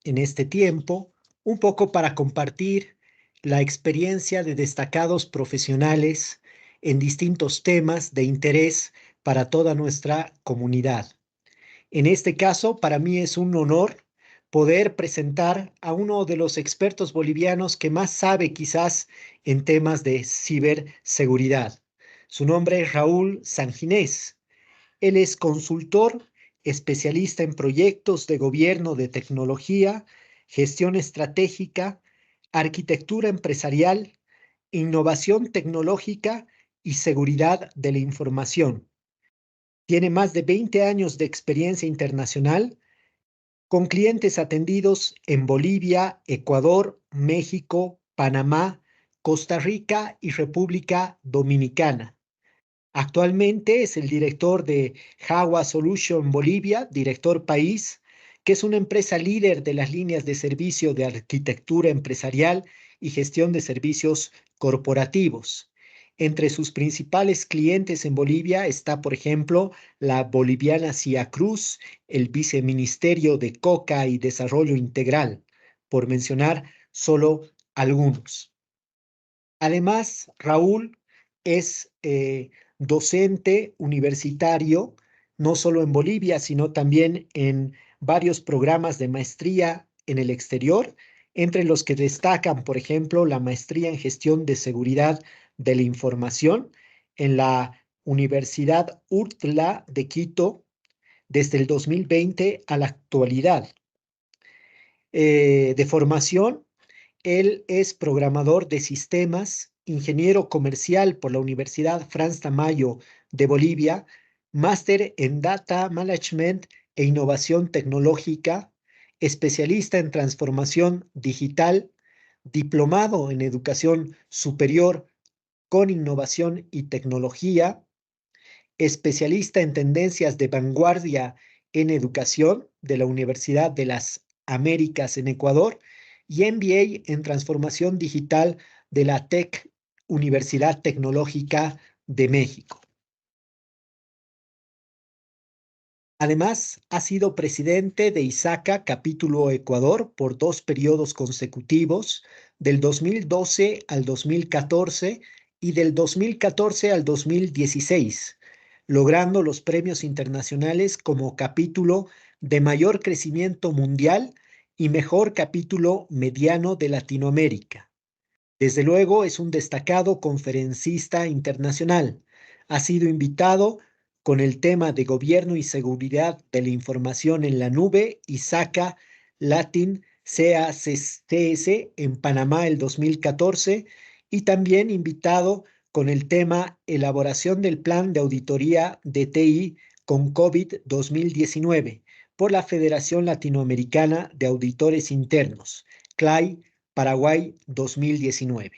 en este tiempo, un poco para compartir la experiencia de destacados profesionales en distintos temas de interés para toda nuestra comunidad. En este caso, para mí es un honor poder presentar a uno de los expertos bolivianos que más sabe quizás en temas de ciberseguridad. Su nombre es Raúl Sanginés. Él es consultor, especialista en proyectos de gobierno de tecnología, gestión estratégica, arquitectura empresarial, innovación tecnológica y seguridad de la información. Tiene más de 20 años de experiencia internacional con clientes atendidos en Bolivia, Ecuador, México, Panamá, Costa Rica y República Dominicana. Actualmente es el director de Jagua Solution Bolivia, director país, que es una empresa líder de las líneas de servicio de arquitectura empresarial y gestión de servicios corporativos. Entre sus principales clientes en Bolivia está, por ejemplo, la boliviana CIA Cruz, el Viceministerio de Coca y Desarrollo Integral, por mencionar solo algunos. Además, Raúl es docente universitario, no solo en Bolivia, sino también en varios programas de maestría en el exterior, entre los que destacan, por ejemplo, la maestría en gestión de seguridad de la información en la Universidad URTLA de Quito desde el 2020 a la actualidad. De formación, él es programador de sistemas, ingeniero comercial por la Universidad Franz Tamayo de Bolivia, máster en Data Management e Innovación Tecnológica, especialista en transformación digital, diplomado en educación superior con innovación y tecnología, especialista en tendencias de vanguardia en educación de la Universidad de las Américas en Ecuador y MBA en transformación digital de la TEC, Universidad Tecnológica de México. Además, ha sido presidente de ISACA Capítulo Ecuador por 2 periodos consecutivos, del 2012 al 2014 y del 2014 al 2016, logrando los premios internacionales como capítulo de mayor crecimiento mundial y mejor capítulo mediano de Latinoamérica. Desde luego, es un destacado conferencista internacional. Ha sido invitado con el tema de gobierno y seguridad de la información en la nube ISACA Latin CACS en Panamá el 2014 y también invitado con el tema elaboración del plan de auditoría de TI con COVID 2019 por la Federación Latinoamericana de Auditores Internos, CLAI Paraguay 2019.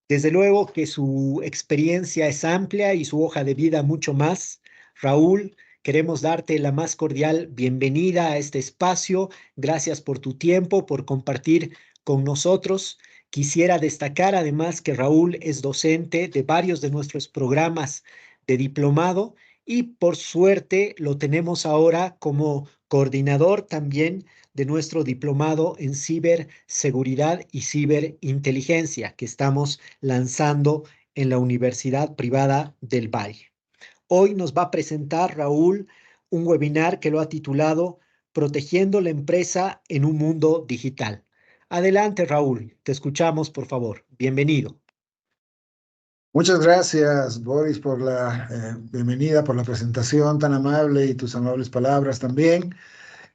Desde luego que su experiencia es amplia y su hoja de vida mucho más. Raúl, queremos darte la más cordial bienvenida a este espacio. Gracias por tu tiempo, por compartir con nosotros. Quisiera destacar además que Raúl es docente de varios de nuestros programas de diplomado y por suerte lo tenemos ahora como coordinador también de nuestro diplomado en ciberseguridad y ciberinteligencia que estamos lanzando en la Universidad Privada del Valle. Hoy nos va a presentar Raúl un webinar que lo ha titulado Protegiendo la empresa en un mundo digital. Adelante, Raúl, te escuchamos, por favor. Bienvenido. Muchas gracias, Boris, por la bienvenida, por la presentación tan amable y tus amables palabras también.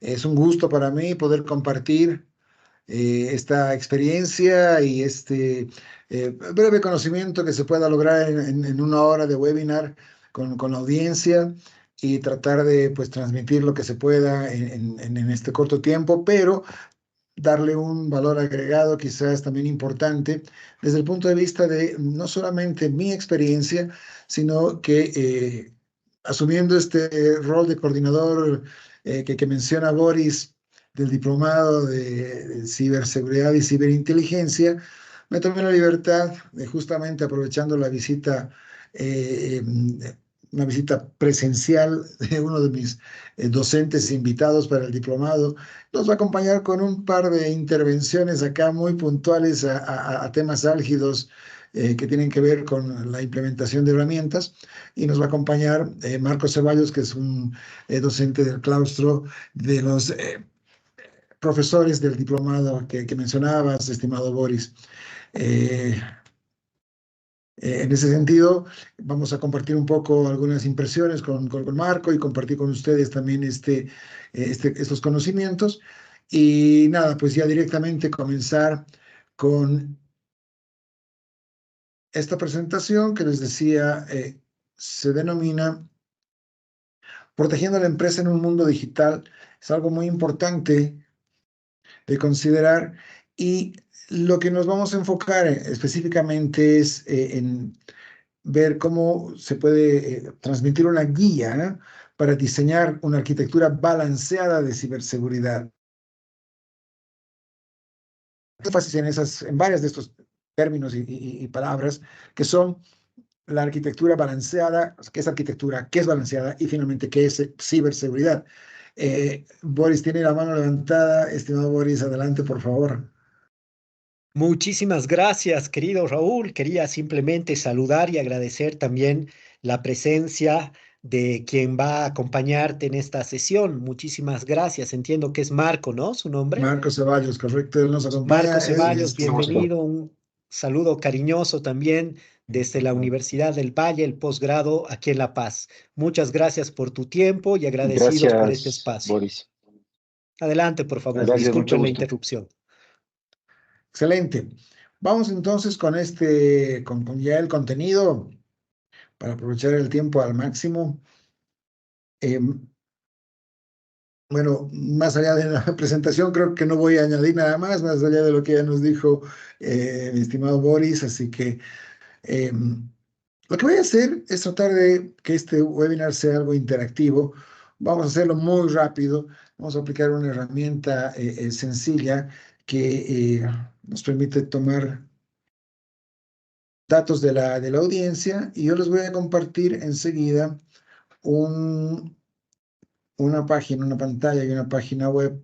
Es un gusto para mí poder compartir esta experiencia y este breve conocimiento que se pueda lograr en una hora de webinar con la audiencia y tratar de pues, transmitir lo que se pueda en este corto tiempo, pero darle un valor agregado quizás también importante desde el punto de vista de no solamente mi experiencia, sino que asumiendo este rol de coordinador que menciona Boris del diplomado de ciberseguridad y ciberinteligencia, me tomé la libertad de justamente aprovechando la visita una visita presencial de uno de mis docentes invitados para el diplomado. Nos va a acompañar con un par de intervenciones acá muy puntuales a temas álgidos que tienen que ver con la implementación de herramientas. Y nos va a acompañar Marcos Ceballos, que es un docente del claustro de los profesores del diplomado que mencionabas, estimado Boris. Eh, en ese sentido, vamos a compartir un poco algunas impresiones con Marco y compartir con ustedes también estos conocimientos. Y nada, pues ya directamente comenzar con esta presentación que les decía, se denomina Protegiendo a la empresa en un mundo digital. Es algo muy importante de considerar y lo que nos vamos a enfocar específicamente es en ver cómo se puede transmitir una guía, ¿no?, para diseñar una arquitectura balanceada de ciberseguridad. Énfasis en varias de estos términos y palabras que son la arquitectura balanceada, qué es arquitectura, qué es balanceada y finalmente qué es ciberseguridad. Boris tiene la mano levantada. Estimado Boris, adelante, por favor. Muchísimas gracias, querido Raúl. Quería simplemente saludar y agradecer también la presencia de quien va a acompañarte en esta sesión. Muchísimas gracias. Entiendo que es Marco, ¿no? Su nombre. Marcos Ceballos, correcto, él nos Marco acompaña. Ceballos, Mucho gusto. bienvenido. Un saludo cariñoso también desde la Universidad del Valle, el posgrado aquí en La Paz. Muchas gracias por tu tiempo y agradecidos por este Gracias, espacio. Boris. Adelante, por favor. Gracias, mucho Disculpen la gusto. interrupción. Excelente. Vamos entonces con ya el contenido para aprovechar el tiempo al máximo. Eh, bueno, más allá de la presentación, creo que no voy a añadir nada más allá de lo que ya nos dijo mi estimado Boris. Así que eh, lo que voy a hacer es tratar de que este webinar sea algo interactivo. Vamos a hacerlo muy rápido. Vamos a aplicar una herramienta sencilla que nos permite tomar datos de la audiencia y yo les voy a compartir enseguida un, una página, una pantalla y una página web.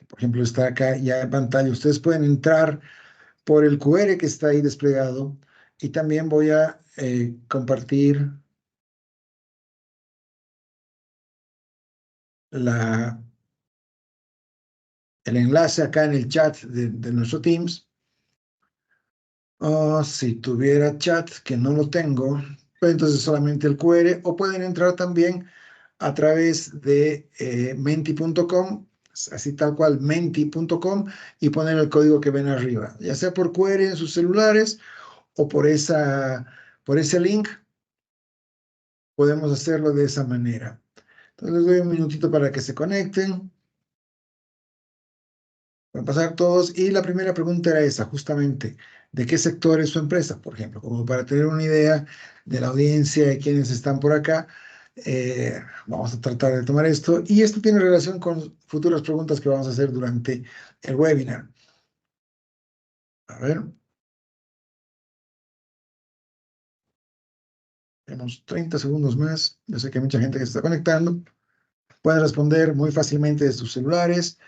Por ejemplo, está acá ya en pantalla. Ustedes pueden entrar por el QR que está ahí desplegado y también voy a compartir la, el enlace acá en el chat de nuestro Teams. Si tuviera chat, que no lo tengo, pues entonces solamente el QR, o pueden entrar también a través de menti.com, así tal cual, menti.com, y poner el código que ven arriba, ya sea por QR en sus celulares o por ese link, podemos hacerlo de esa manera. Entonces les doy un minutito para que se conecten. Van a pasar todos. Y la primera pregunta era esa, justamente, ¿de qué sector es su empresa? Por ejemplo, como para tener una idea de la audiencia, de quienes están por acá. Vamos a tratar de tomar esto. Y esto tiene relación con futuras preguntas que vamos a hacer durante el webinar. A ver. Tenemos 30 segundos más. Yo sé que hay mucha gente que se está conectando. Pueden responder muy fácilmente de sus celulares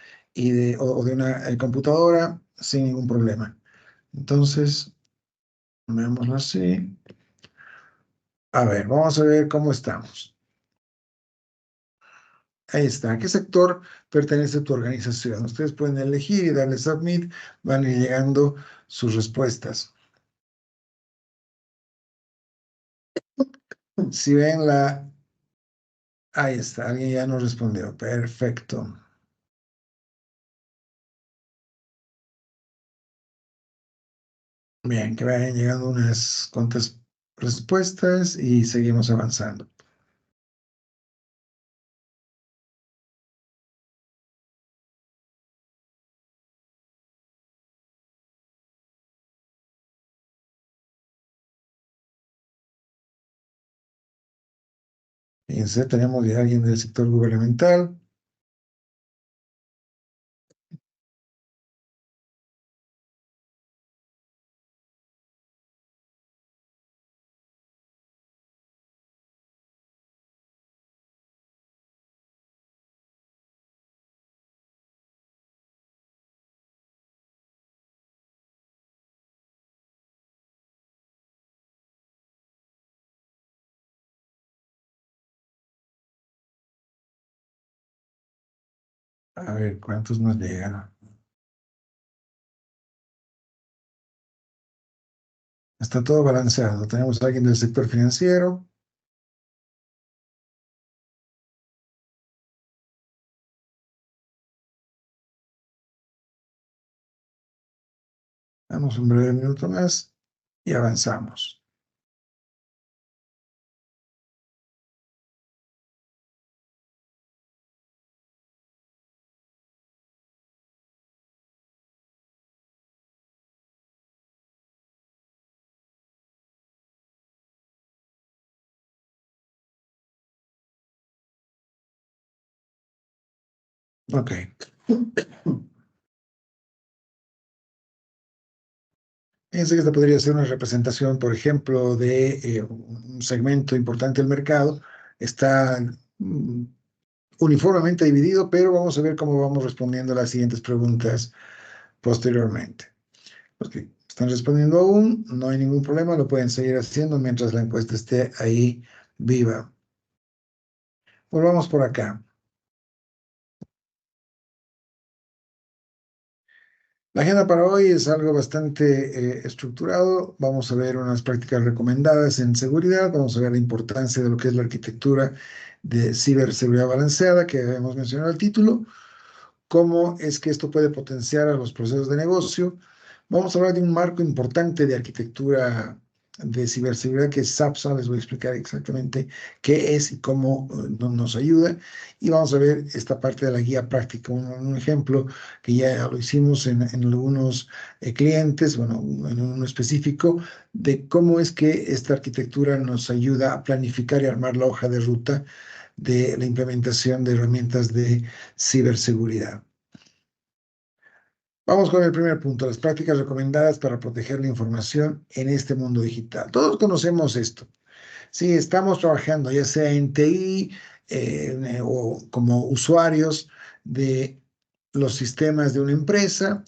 o de una computadora sin ningún problema. Entonces, veámoslo así. A ver, vamos a ver cómo estamos. Ahí está. ¿A qué sector pertenece tu organización? Ustedes pueden elegir y darle submit. Van a ir llegando sus respuestas. Si ven la... Ahí está. Alguien ya nos respondió. Perfecto. Bien, que vayan llegando unas cuantas respuestas y seguimos avanzando. Fíjense, tenemos ya alguien del sector gubernamental. A ver, ¿cuántos nos llegan? Está todo balanceado. Tenemos a alguien del sector financiero. Damos un breve minuto más y avanzamos. Ok. Fíjense que esta podría ser una representación, por ejemplo, de un segmento importante del mercado. Está uniformemente dividido, pero vamos a ver cómo vamos respondiendo a las siguientes preguntas posteriormente. Ok, están respondiendo aún, no hay ningún problema, lo pueden seguir haciendo mientras la encuesta esté ahí viva. Volvamos por acá. La agenda para hoy es algo bastante estructurado. Vamos a ver unas prácticas recomendadas en seguridad. Vamos a ver la importancia de lo que es la arquitectura de ciberseguridad balanceada que hemos mencionado al título. Cómo es que esto puede potenciar a los procesos de negocio. Vamos a hablar de un marco importante de arquitectura de ciberseguridad que es SAPSA. Les voy a explicar exactamente qué es y cómo nos ayuda. Y vamos a ver esta parte de la guía práctica, un ejemplo que ya lo hicimos en algunos clientes, bueno, en uno específico, de cómo es que esta arquitectura nos ayuda a planificar y armar la hoja de ruta de la implementación de herramientas de ciberseguridad. Vamos con el primer punto, las prácticas recomendadas para proteger la información en este mundo digital. Todos conocemos esto. Si estamos trabajando ya sea en TI o como usuarios de los sistemas de una empresa,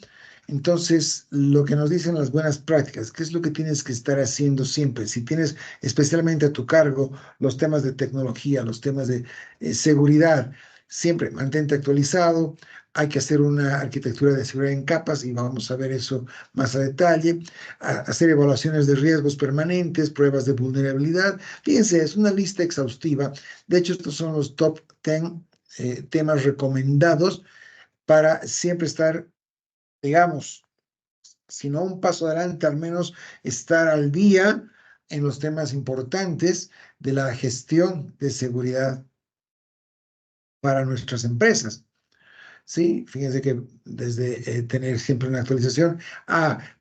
entonces lo que nos dicen las buenas prácticas, ¿qué es lo que tienes que estar haciendo siempre? Si tienes especialmente a tu cargo los temas de tecnología, los temas de seguridad, siempre mantente actualizado. Hay que hacer una arquitectura de seguridad en capas y vamos a ver eso más a detalle. Hacer evaluaciones de riesgos permanentes, pruebas de vulnerabilidad. Fíjense, es una lista exhaustiva. De hecho, estos son los top 10 temas recomendados para siempre estar, digamos, si no un paso adelante, al menos estar al día en los temas importantes de la gestión de seguridad para nuestras empresas. Sí, fíjense que desde tener siempre una actualización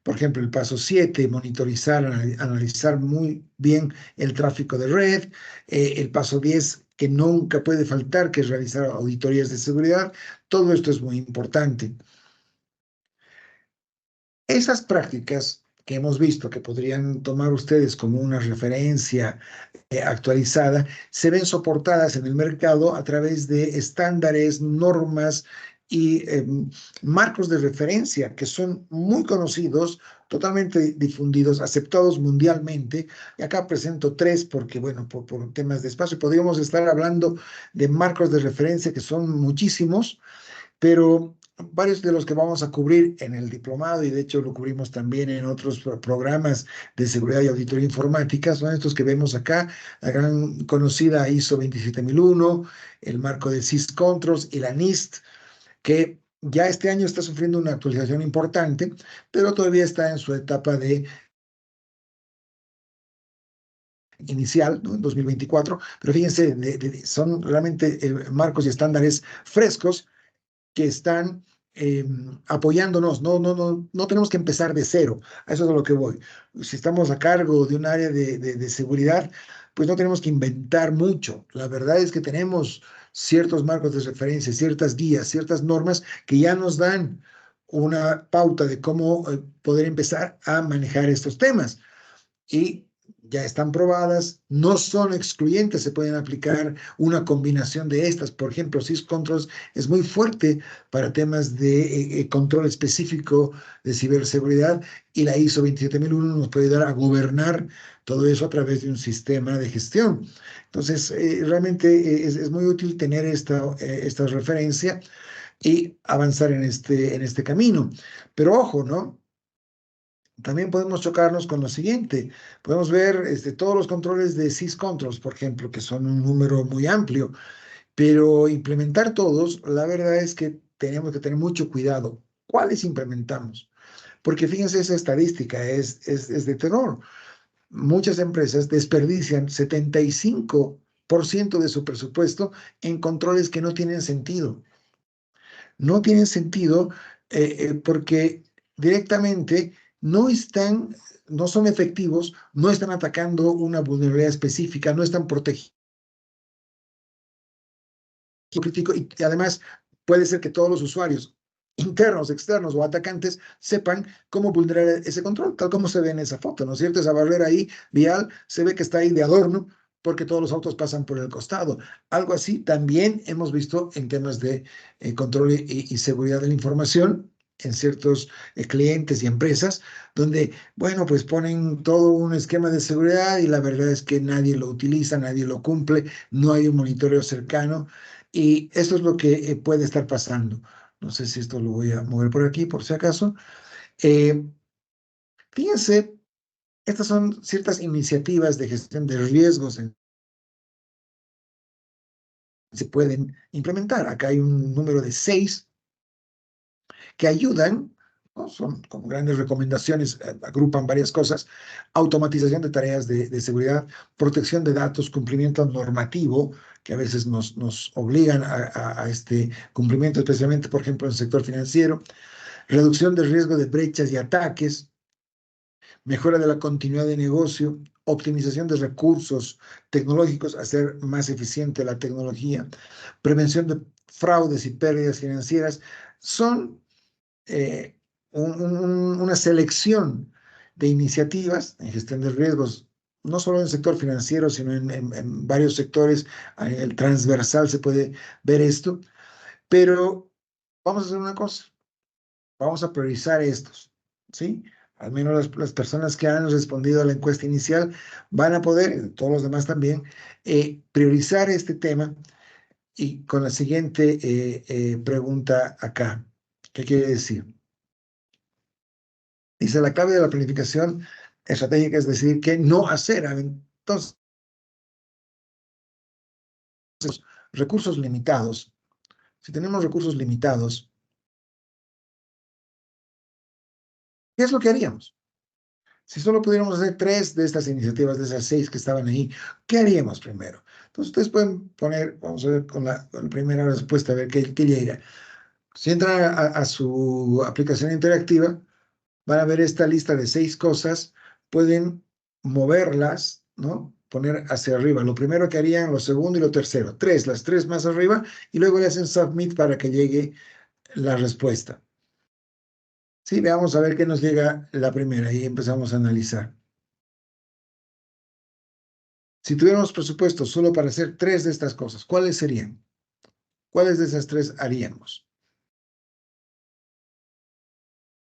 por ejemplo, el paso 7, monitorizar, analizar muy bien el tráfico de red. El paso 10, que nunca puede faltar, que es realizar auditorías de seguridad. Todo esto es muy importante. Esas prácticas que hemos visto que podrían tomar ustedes como una referencia actualizada, se ven soportadas en el mercado a través de estándares, normas y marcos de referencia que son muy conocidos, totalmente difundidos, aceptados mundialmente. Y acá presento tres porque, bueno, por temas de espacio, podríamos estar hablando de marcos de referencia que son muchísimos, pero varios de los que vamos a cubrir en el diplomado, y de hecho lo cubrimos también en otros programas de seguridad y auditoría informática, son estos que vemos acá, la gran conocida ISO 27001, el marco de SysControls y la NIST, que ya este año está sufriendo una actualización importante, pero todavía está en su etapa de inicial, ¿no? En 2024, pero fíjense, son realmente marcos y estándares frescos que están apoyándonos. No tenemos que empezar de cero. A eso es a lo que voy. Si estamos a cargo de un área de seguridad, pues no tenemos que inventar mucho. La verdad es que tenemos ciertos marcos de referencia, ciertas guías, ciertas normas que ya nos dan una pauta de cómo poder empezar a manejar estos temas. Y ya están probadas, no son excluyentes, se pueden aplicar una combinación de estas. Por ejemplo, SysControls es muy fuerte para temas de control específico de ciberseguridad y la ISO 27001 nos puede dar a gobernar todo eso a través de un sistema de gestión. Entonces, realmente es muy útil tener esta referencia y avanzar en este camino. Pero ojo, ¿no? También podemos chocarnos con lo siguiente. Podemos ver todos los controles de syscontrols, por ejemplo, que son un número muy amplio, pero implementar todos, la verdad es que tenemos que tener mucho cuidado. ¿Cuáles implementamos? Porque fíjense, esa estadística es de terror. Muchas empresas desperdician 75% de su presupuesto en controles que no tienen sentido. No tienen sentido porque directamente no están, no son efectivos, no están atacando una vulnerabilidad específica, no están protegiendo crítico y además puede ser que todos los usuarios internos, externos o atacantes sepan cómo vulnerar ese control, tal como se ve en esa foto, ¿no es cierto? Esa barrera ahí vial se ve que está ahí de adorno porque todos los autos pasan por el costado. Algo así también hemos visto en temas de control y seguridad de la información en ciertos clientes y empresas, donde, bueno, pues ponen todo un esquema de seguridad y la verdad es que nadie lo utiliza, nadie lo cumple, no hay un monitoreo cercano y eso es lo que puede estar pasando. No sé si esto lo voy a mover por aquí, por si acaso. Eh, Fíjense, estas son ciertas iniciativas de gestión de riesgos que se pueden implementar. Acá hay un número de 6 que ayudan, ¿no? Son como grandes recomendaciones, agrupan varias cosas: automatización de tareas de seguridad, protección de datos, cumplimiento normativo, que a veces nos obligan a este cumplimiento, especialmente, por ejemplo, en el sector financiero, reducción del riesgo de brechas y ataques, mejora de la continuidad de negocio, optimización de recursos tecnológicos, hacer más eficiente la tecnología, prevención de fraudes y pérdidas financieras. Son eh, una selección de iniciativas en gestión de riesgos, no solo en el sector financiero, sino en varios sectores. A nivel transversal se puede ver esto, pero vamos a hacer una cosa: vamos a priorizar estos, ¿sí? Al menos las personas que han respondido a la encuesta inicial van a poder, todos los demás también, priorizar este tema y con la siguiente pregunta acá. ¿Qué quiere decir? Dice: la clave de la planificación estratégica es decidir qué no hacer. Entonces, recursos limitados. Si tenemos recursos limitados, ¿qué es lo que haríamos? Si solo pudiéramos hacer 3 de estas iniciativas, de esas 6 que estaban ahí, ¿qué haríamos primero? Entonces, ustedes pueden poner, vamos a ver con la primera respuesta, a ver qué llega. Si entran a su aplicación interactiva, van a ver esta lista de 6 cosas, pueden moverlas, ¿no? Poner hacia arriba. Lo primero que harían, lo segundo y lo tercero. Las 3 más arriba, y luego le hacen submit para que llegue la respuesta. Sí, veamos a ver qué nos llega la primera y empezamos a analizar. Si tuviéramos presupuesto solo para hacer 3 de estas cosas, ¿cuáles serían? ¿Cuáles de esas 3 haríamos?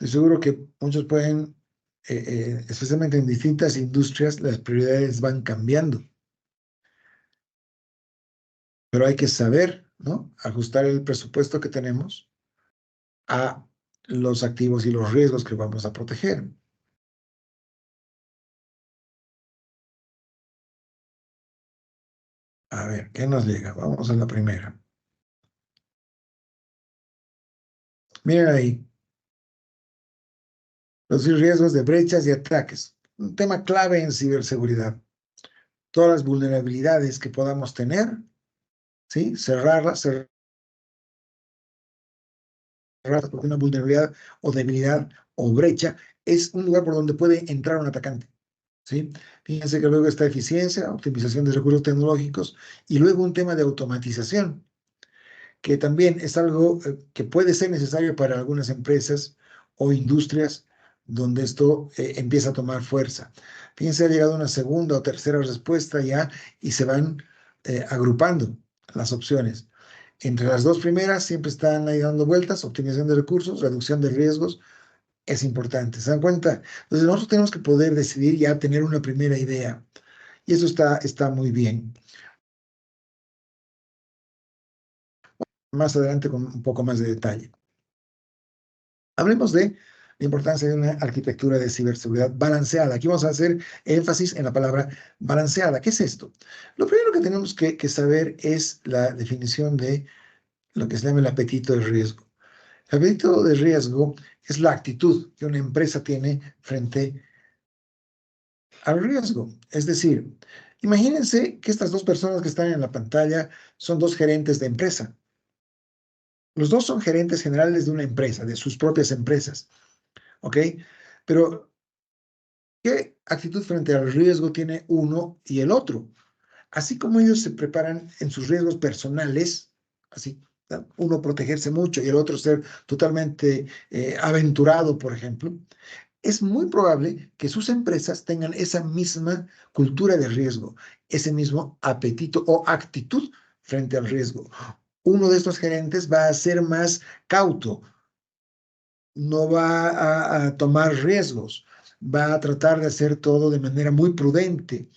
Estoy seguro que muchos pueden, especialmente en distintas industrias, las prioridades van cambiando, pero hay que saber, ¿no? Ajustar el presupuesto que tenemos a los activos y los riesgos que vamos a proteger. A ver, ¿qué nos llega? Vamos a la primera. Miren ahí, los riesgos de brechas y ataques. Un tema clave en ciberseguridad. Todas las vulnerabilidades que podamos tener, ¿sí? Cerrarlas, porque una vulnerabilidad o debilidad o brecha es un lugar por donde puede entrar un atacante, ¿sí? Fíjense que luego está eficiencia, optimización de recursos tecnológicos y luego un tema de automatización, que también es algo que puede ser necesario para algunas empresas o industrias donde esto empieza a tomar fuerza. Fíjense, ha llegado una segunda o tercera respuesta ya y se van agrupando las opciones. Entre las 2 primeras siempre están ahí dando vueltas: optimización de recursos, reducción de riesgos, es importante. ¿Se dan cuenta? Entonces nosotros tenemos que poder decidir, ya tener una primera idea, y eso está muy bien. más adelante con un poco más de detalle. Hablemos de la importancia de una arquitectura de ciberseguridad balanceada. Aquí vamos a hacer énfasis en la palabra balanceada. ¿Qué es esto? Lo primero que tenemos que saber es la definición de lo que se llama el apetito de riesgo. El apetito de riesgo es la actitud que una empresa tiene frente al riesgo. Es decir, imagínense que estas dos personas que están en la pantalla son dos gerentes de empresa. Los dos son gerentes generales de una empresa, de sus propias empresas, ¿ok? Pero, ¿qué actitud frente al riesgo tiene uno y el otro? Así como ellos se preparan en sus riesgos personales, así, uno protegerse mucho y el otro ser totalmente aventurado, por ejemplo, es muy probable que sus empresas tengan esa misma cultura de riesgo, ese mismo apetito o actitud frente al riesgo. Uno de estos gerentes va a ser más cauto, no va a tomar riesgos, va a tratar de hacer todo de manera muy prudente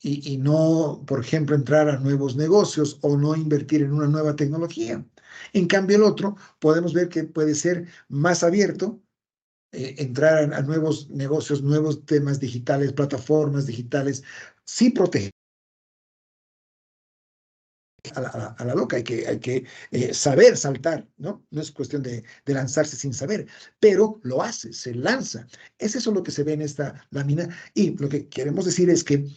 y no, por ejemplo, entrar a nuevos negocios o no invertir en una nueva tecnología. En cambio, el otro podemos ver que puede ser más abierto, entrar a nuevos negocios, nuevos temas digitales, plataformas digitales, sí proteger a la loca, hay que saber saltar, ¿no? No es cuestión de lanzarse sin saber, pero lo hace, se lanza. Es eso lo que se ve en esta lámina y lo que queremos decir es que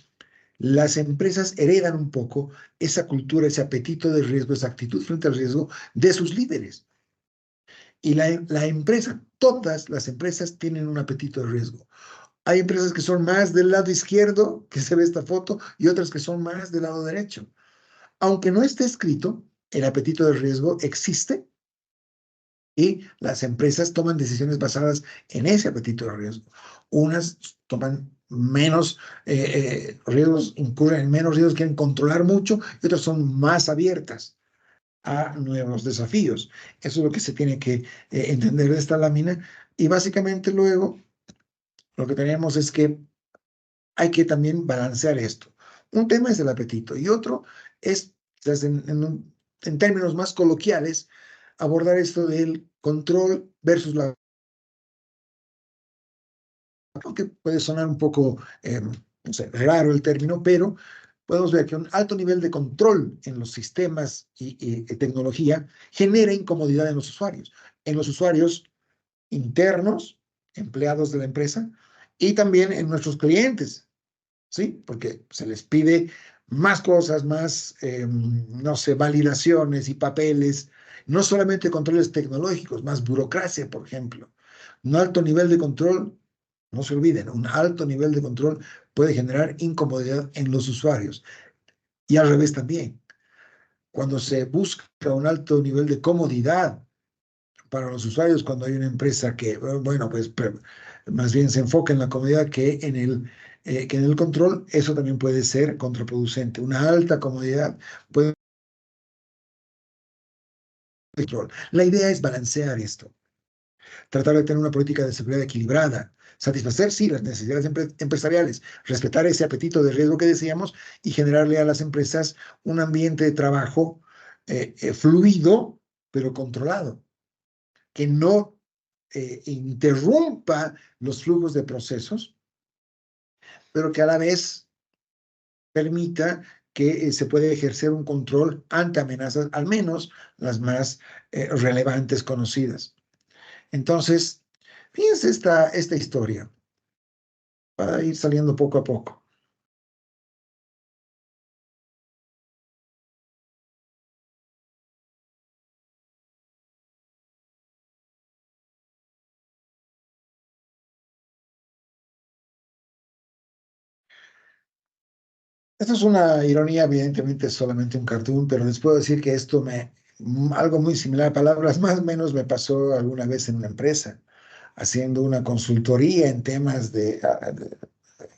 las empresas heredan un poco esa cultura, ese apetito de riesgo, esa actitud frente al riesgo de sus líderes. Y la empresa, todas las empresas tienen un apetito de riesgo. Hay empresas que son más del lado izquierdo, que se ve esta foto, y otras que son más del lado derecho. Aunque no esté escrito, el apetito de riesgo existe y las empresas toman decisiones basadas en ese apetito de riesgo. Unas toman menos riesgos, incurren en menos riesgos, quieren controlar mucho, y otras son más abiertas a nuevos desafíos. Eso es lo que se tiene que entender de esta lámina. Y básicamente luego lo que tenemos es que hay que también balancear esto. Un tema es el apetito y otro es, quizás en términos más coloquiales, abordar esto del control versus la... Aunque puede sonar un poco, no sé, raro el término, pero podemos ver que un alto nivel de control en los sistemas y tecnología genera incomodidad en los usuarios internos, empleados de la empresa, y también en nuestros clientes, ¿sí? Porque se les pide más cosas, más, no sé, validaciones y papeles, no solamente controles tecnológicos, más burocracia, por ejemplo. Un alto nivel de control, no se olviden, un alto nivel de control puede generar incomodidad en los usuarios. Y al revés también. Cuando se busca un alto nivel de comodidad para los usuarios, cuando hay una empresa que, bueno, pues más bien se enfoca en la comodidad que en el control, eso también puede ser contraproducente. Una alta comodidad puede control. La idea es balancear esto, tratar de tener una política de seguridad equilibrada, satisfacer, sí, las necesidades empresariales, respetar ese apetito de riesgo que decíamos y generarle a las empresas un ambiente de trabajo fluido, pero controlado, que no interrumpa los flujos de procesos, pero que a la vez permita que se pueda ejercer un control ante amenazas, al menos las más relevantes conocidas. Entonces, fíjense esta historia, para ir saliendo poco a poco. Esto es una ironía, evidentemente es solamente un cartoon, pero les puedo decir que algo muy similar, palabras más o menos, me pasó alguna vez en una empresa, haciendo una consultoría en temas de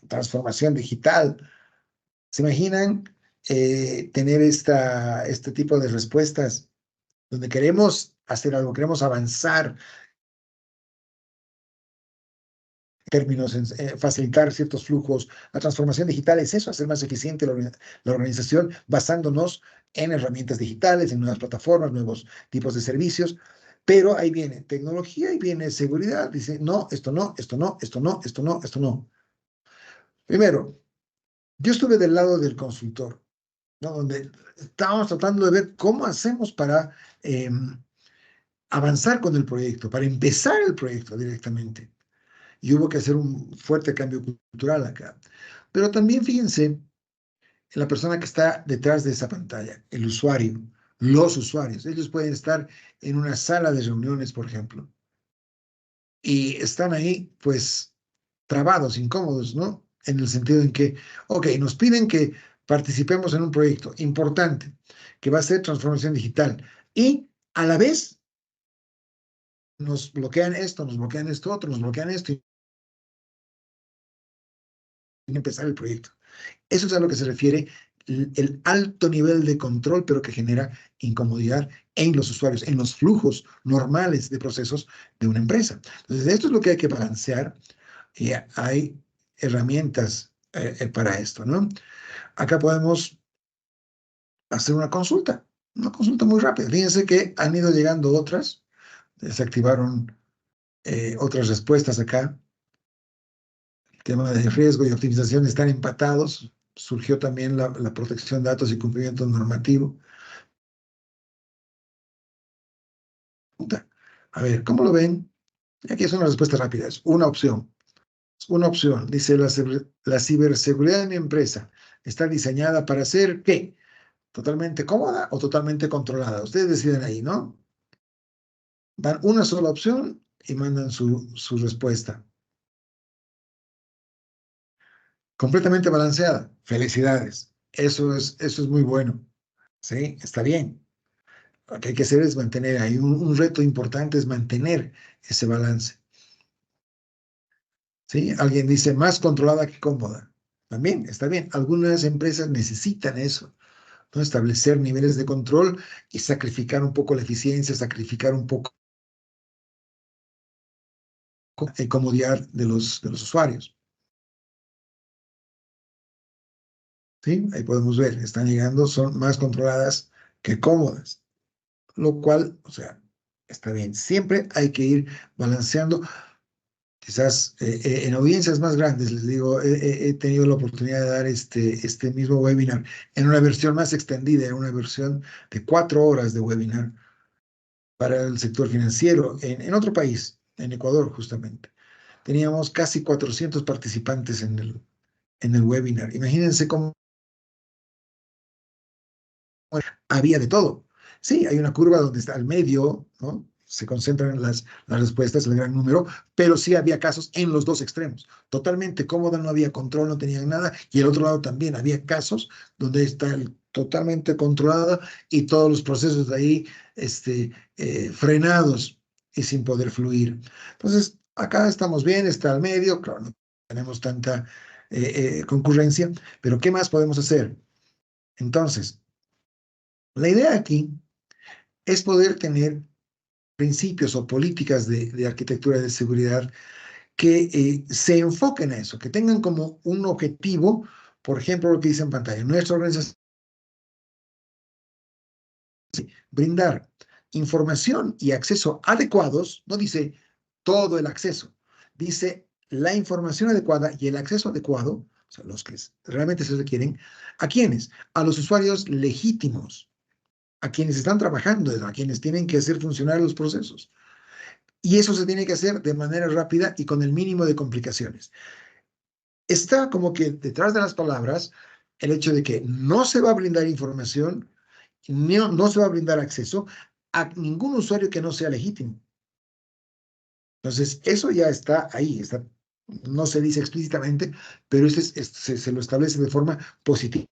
transformación digital. ¿Se imaginan tener este tipo de respuestas donde queremos hacer algo, queremos avanzar en términos, facilitar ciertos flujos? La transformación digital es eso, hacer más eficiente la organización basándonos en herramientas digitales, en nuevas plataformas, nuevos tipos de servicios, pero ahí viene tecnología y viene seguridad. Dice, no, esto no, esto no, esto no, esto no, esto no. Primero, yo estuve del lado del consultor, ¿no? Donde estábamos tratando de ver cómo hacemos para avanzar con el proyecto, para empezar el proyecto directamente. Y hubo que hacer un fuerte cambio cultural acá. Pero también fíjense en la persona que está detrás de esa pantalla, el usuario, los usuarios. Ellos pueden estar en una sala de reuniones, por ejemplo, y están ahí, pues, trabados, incómodos, ¿no? En el sentido en que, ok, nos piden que participemos en un proyecto importante que va a ser transformación digital y a la vez nos bloquean esto, nos bloquean esto otro, nos bloquean esto y empezar el proyecto. Eso es a lo que se refiere el alto nivel de control, pero que genera incomodidad en los usuarios, en los flujos normales de procesos de una empresa. Entonces, esto es lo que hay que balancear y hay herramientas para esto, ¿no? Acá podemos hacer una consulta muy rápida. Fíjense que han ido llegando otras, se activaron otras respuestas acá. El tema de riesgo y optimización están empatados. Surgió también la protección de datos y cumplimiento normativo. A ver, ¿cómo lo ven? Aquí es una respuesta rápida, es una opción. Una opción, dice la ciberseguridad de mi empresa está diseñada para ser, ¿qué? ¿Totalmente cómoda o totalmente controlada? Ustedes deciden ahí, ¿no? Dan una sola opción y mandan su respuesta. Completamente balanceada. Felicidades. Eso es muy bueno. ¿Sí? Está bien. Lo que hay que hacer es mantener ahí. Un reto importante es mantener ese balance. ¿Sí? Alguien dice más controlada que cómoda. También está bien. Algunas empresas necesitan eso, ¿no? Establecer niveles de control y sacrificar un poco la eficiencia, sacrificar un poco la comodidad de los usuarios. ¿Sí? Ahí podemos ver, están llegando, son más controladas que cómodas, lo cual, o sea, está bien. Siempre hay que ir balanceando. Quizás en audiencias más grandes, les digo, he tenido la oportunidad de dar este mismo webinar en una versión más extendida, en una versión de 4 horas de webinar para el sector financiero en otro país, en Ecuador justamente. Teníamos casi 400 participantes en el webinar. Imagínense cómo había de todo. Sí, hay una curva donde está al medio, ¿no? Se concentran las respuestas, el gran número, pero sí había casos en los dos extremos. Totalmente cómoda, no había control, no tenían nada, y el otro lado también había casos donde está totalmente controlada y todos los procesos de ahí frenados y sin poder fluir. Entonces, acá estamos bien, está al medio, claro, no tenemos tanta concurrencia, pero ¿qué más podemos hacer? Entonces, la idea aquí es poder tener principios o políticas de arquitectura de seguridad que se enfoquen a eso, que tengan como un objetivo, por ejemplo, lo que dice en pantalla, nuestra organización, brindar información y acceso adecuados, no dice todo el acceso, dice la información adecuada y el acceso adecuado, o sea, los que realmente se requieren, ¿a quiénes? A los usuarios legítimos, a quienes están trabajando, a quienes tienen que hacer funcionar los procesos. Y eso se tiene que hacer de manera rápida y con el mínimo de complicaciones. Está como que detrás de las palabras el hecho de que no se va a brindar información, no se va a brindar acceso a ningún usuario que no sea legítimo. Entonces, eso ya está ahí, no se dice explícitamente, pero se lo establece de forma positiva.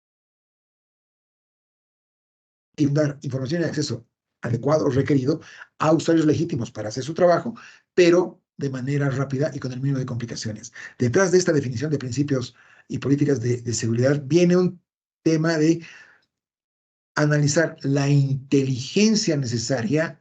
Y dar información y acceso adecuado o requerido a usuarios legítimos para hacer su trabajo, pero de manera rápida y con el mínimo de complicaciones. Detrás de esta definición de principios y políticas de seguridad viene un tema de analizar la inteligencia necesaria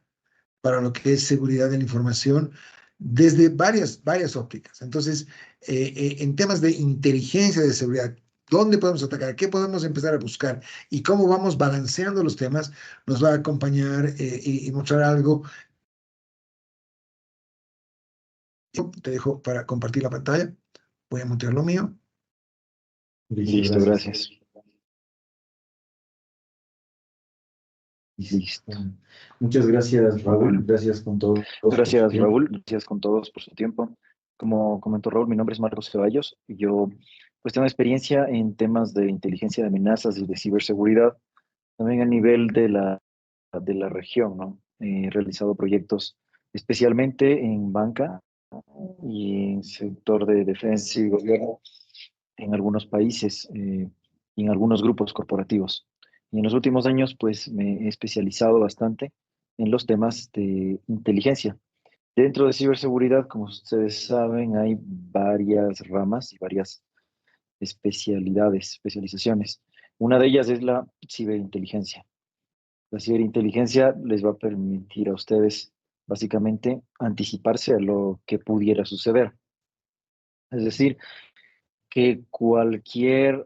para lo que es seguridad de la información desde varias ópticas. Entonces, en temas de inteligencia de seguridad, dónde podemos atacar, qué podemos empezar a buscar y cómo vamos balanceando los temas, nos va a acompañar y mostrar algo. Te dejo para compartir la pantalla. Voy a mutear lo mío. Listo, Listo, gracias. gracias. Listo. Muchas gracias, Raúl. Gracias con todos por su Gracias, tiempo. Raúl. Gracias con todos por su tiempo. Como comentó Raúl, mi nombre es Marcos Ceballos y yo pues tengo experiencia en temas de inteligencia de amenazas y de ciberseguridad, también a nivel de la región, ¿no? He realizado proyectos especialmente en banca y en sector de defensa y gobierno en algunos países y en algunos grupos corporativos. Y en los últimos años, pues me he especializado bastante en los temas de inteligencia. Dentro de ciberseguridad, como ustedes saben, hay varias ramas y varias especializaciones. Una de ellas es la ciberinteligencia. La ciberinteligencia les va a permitir a ustedes básicamente anticiparse a lo que pudiera suceder. Es decir, que cualquier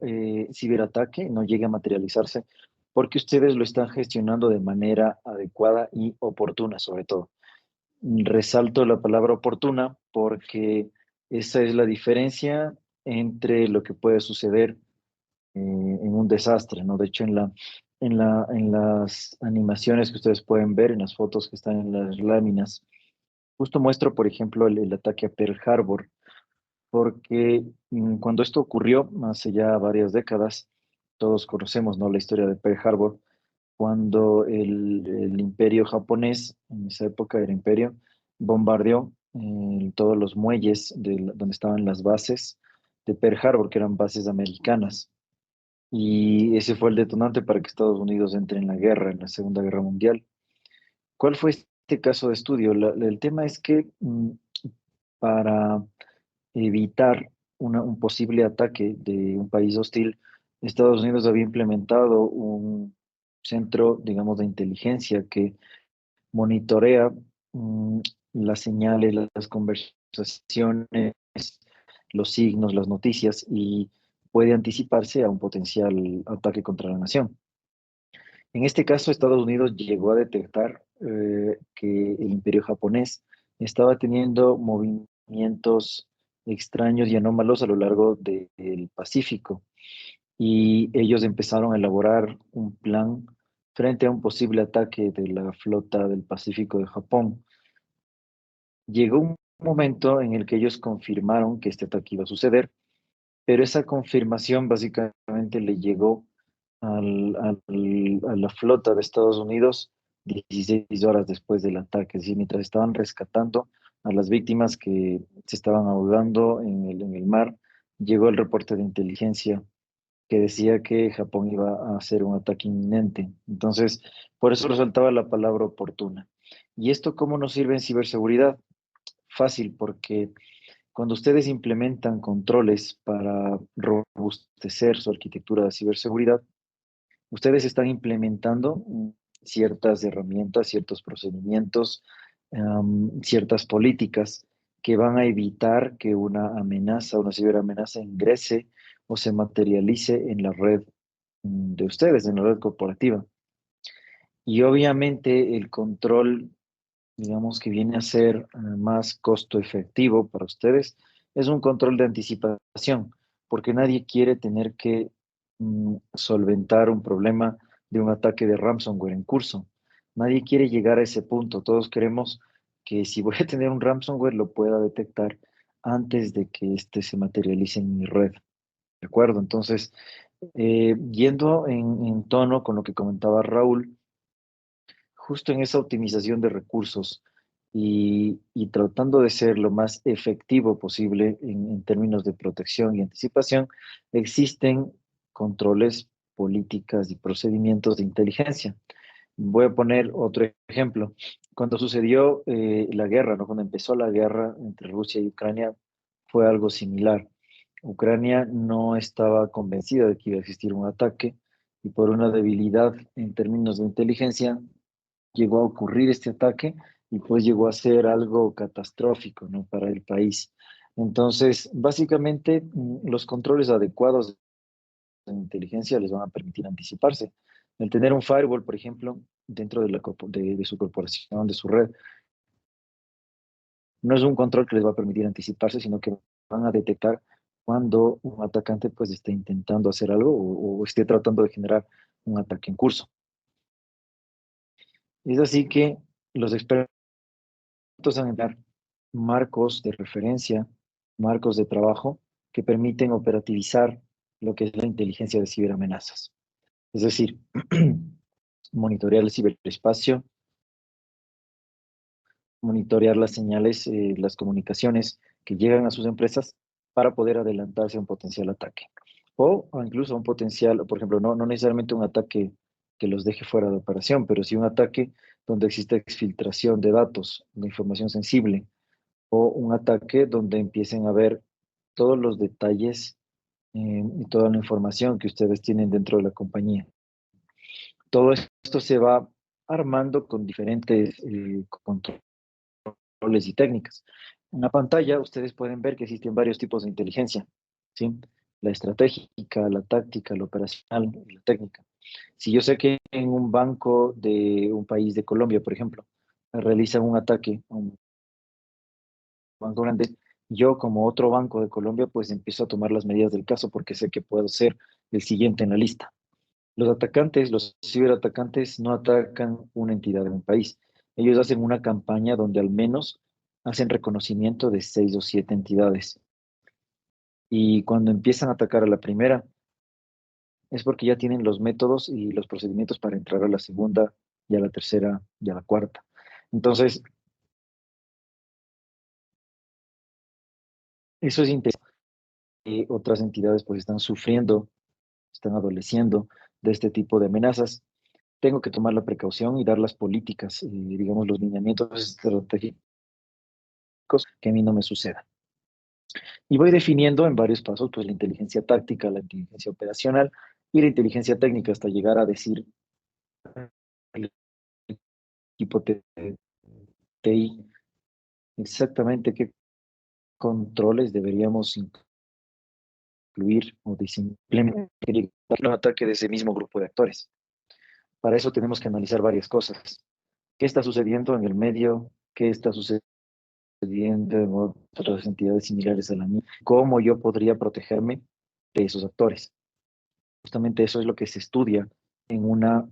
ciberataque no llegue a materializarse porque ustedes lo están gestionando de manera adecuada y oportuna, sobre todo. Resalto la palabra oportuna porque esa es la diferencia entre lo que puede suceder en un desastre, ¿no? De hecho, en las animaciones que ustedes pueden ver, en las fotos que están en las láminas, justo muestro, por ejemplo, el ataque a Pearl Harbor, porque cuando esto ocurrió, hace ya varias décadas, todos conocemos, ¿no? La historia de Pearl Harbor, cuando el imperio japonés, en esa época era imperio, bombardeó todos los muelles donde estaban las bases de Pearl Harbor, que eran bases americanas. Y ese fue el detonante para que Estados Unidos entre en la guerra, en la Segunda Guerra Mundial. ¿Cuál fue este caso de estudio? El tema es que para evitar un posible ataque de un país hostil, Estados Unidos había implementado un centro, digamos, de inteligencia que monitorea mm, las señales, las conversaciones, los signos, las noticias y puede anticiparse a un potencial ataque contra la nación. En este caso, Estados Unidos llegó a detectar que el imperio japonés estaba teniendo movimientos extraños y anómalos a lo largo del Pacífico y ellos empezaron a elaborar un plan frente a un posible ataque de la flota del Pacífico de Japón. Llegó un momento en el que ellos confirmaron que este ataque iba a suceder, pero esa confirmación básicamente le llegó a la flota de Estados Unidos 16 horas después del ataque, es decir, mientras estaban rescatando a las víctimas que se estaban ahogando en el mar, llegó el reporte de inteligencia que decía que Japón iba a hacer un ataque inminente. Entonces, por eso resaltaba la palabra oportuna. ¿Y esto cómo nos sirve en ciberseguridad? Fácil, porque cuando ustedes implementan controles para robustecer su arquitectura de ciberseguridad, ustedes están implementando ciertas herramientas, ciertos procedimientos, ciertas políticas que van a evitar que una amenaza, una ciberamenaza ingrese o se materialice en la red de ustedes, en la red corporativa. Y obviamente el control, digamos que viene a ser más costo efectivo para ustedes, es un control de anticipación, porque nadie quiere tener que solventar un problema de un ataque de ransomware en curso. Nadie quiere llegar a ese punto. Todos queremos que si voy a tener un ransomware lo pueda detectar antes de que éste se materialice en mi red. ¿De acuerdo? Entonces, yendo en tono con lo que comentaba Raúl, justo en esa optimización de recursos y tratando de ser lo más efectivo posible en términos de protección y anticipación, existen controles, políticas y procedimientos de inteligencia. Voy a poner otro ejemplo. Cuando sucedió la guerra, ¿no? Cuando empezó la guerra entre Rusia y Ucrania, fue algo similar. Ucrania no estaba convencida de que iba a existir un ataque y por una debilidad en términos de inteligencia llegó a ocurrir este ataque y pues llegó a ser algo catastrófico, ¿no? Para el país. Entonces, básicamente, los controles adecuados en inteligencia les van a permitir anticiparse. El tener un firewall, por ejemplo, dentro de su corporación, de su red, no es un control que les va a permitir anticiparse, sino que van a detectar cuando un atacante pues esté intentando hacer algo o esté tratando de generar un ataque en curso. Es así que los expertos van a dar marcos de referencia, marcos de trabajo que permiten operativizar lo que es la inteligencia de ciberamenazas. Es decir, monitorear el ciberespacio, monitorear las señales, las comunicaciones que llegan a sus empresas para poder adelantarse a un potencial ataque. O incluso a un potencial, por ejemplo, no necesariamente un ataque que los deje fuera de operación, pero sí un ataque donde existe exfiltración de datos, de información sensible, o un ataque donde empiecen a ver todos los detalles y toda la información que ustedes tienen dentro de la compañía. Todo esto se va armando con diferentes controles y técnicas. En la pantalla ustedes pueden ver que existen varios tipos de inteligencia, ¿sí? La estratégica, la táctica, la operacional y la técnica. Si yo sé que en un banco de un país de Colombia, por ejemplo, realizan un ataque a un banco grande, yo como otro banco de Colombia, pues empiezo a tomar las medidas del caso porque sé que puedo ser el siguiente en la lista. Los atacantes, los ciberatacantes, no atacan una entidad de un país. Ellos hacen una campaña donde al menos hacen reconocimiento de 6 o 7 entidades. Y cuando empiezan a atacar a la primera, es porque ya tienen los métodos y los procedimientos para entrar a la segunda, y a la tercera, y a la cuarta. Entonces, eso es interesante. Otras entidades pues están sufriendo, están adoleciendo de este tipo de amenazas. Tengo que tomar la precaución y dar las políticas, digamos, los lineamientos estratégicos que a mí no me suceda. Y voy definiendo en varios pasos, pues la inteligencia táctica, la inteligencia operacional y la inteligencia técnica hasta llegar a decir el equipo TI exactamente qué controles deberíamos incluir o implementar un ataque de ese mismo grupo de actores. Para eso tenemos que analizar varias cosas. ¿Qué está sucediendo en el medio? ¿Qué está sucediendo en otras entidades similares a la mía? ¿Cómo yo podría protegerme de esos actores? Justamente eso es lo que se estudia en una,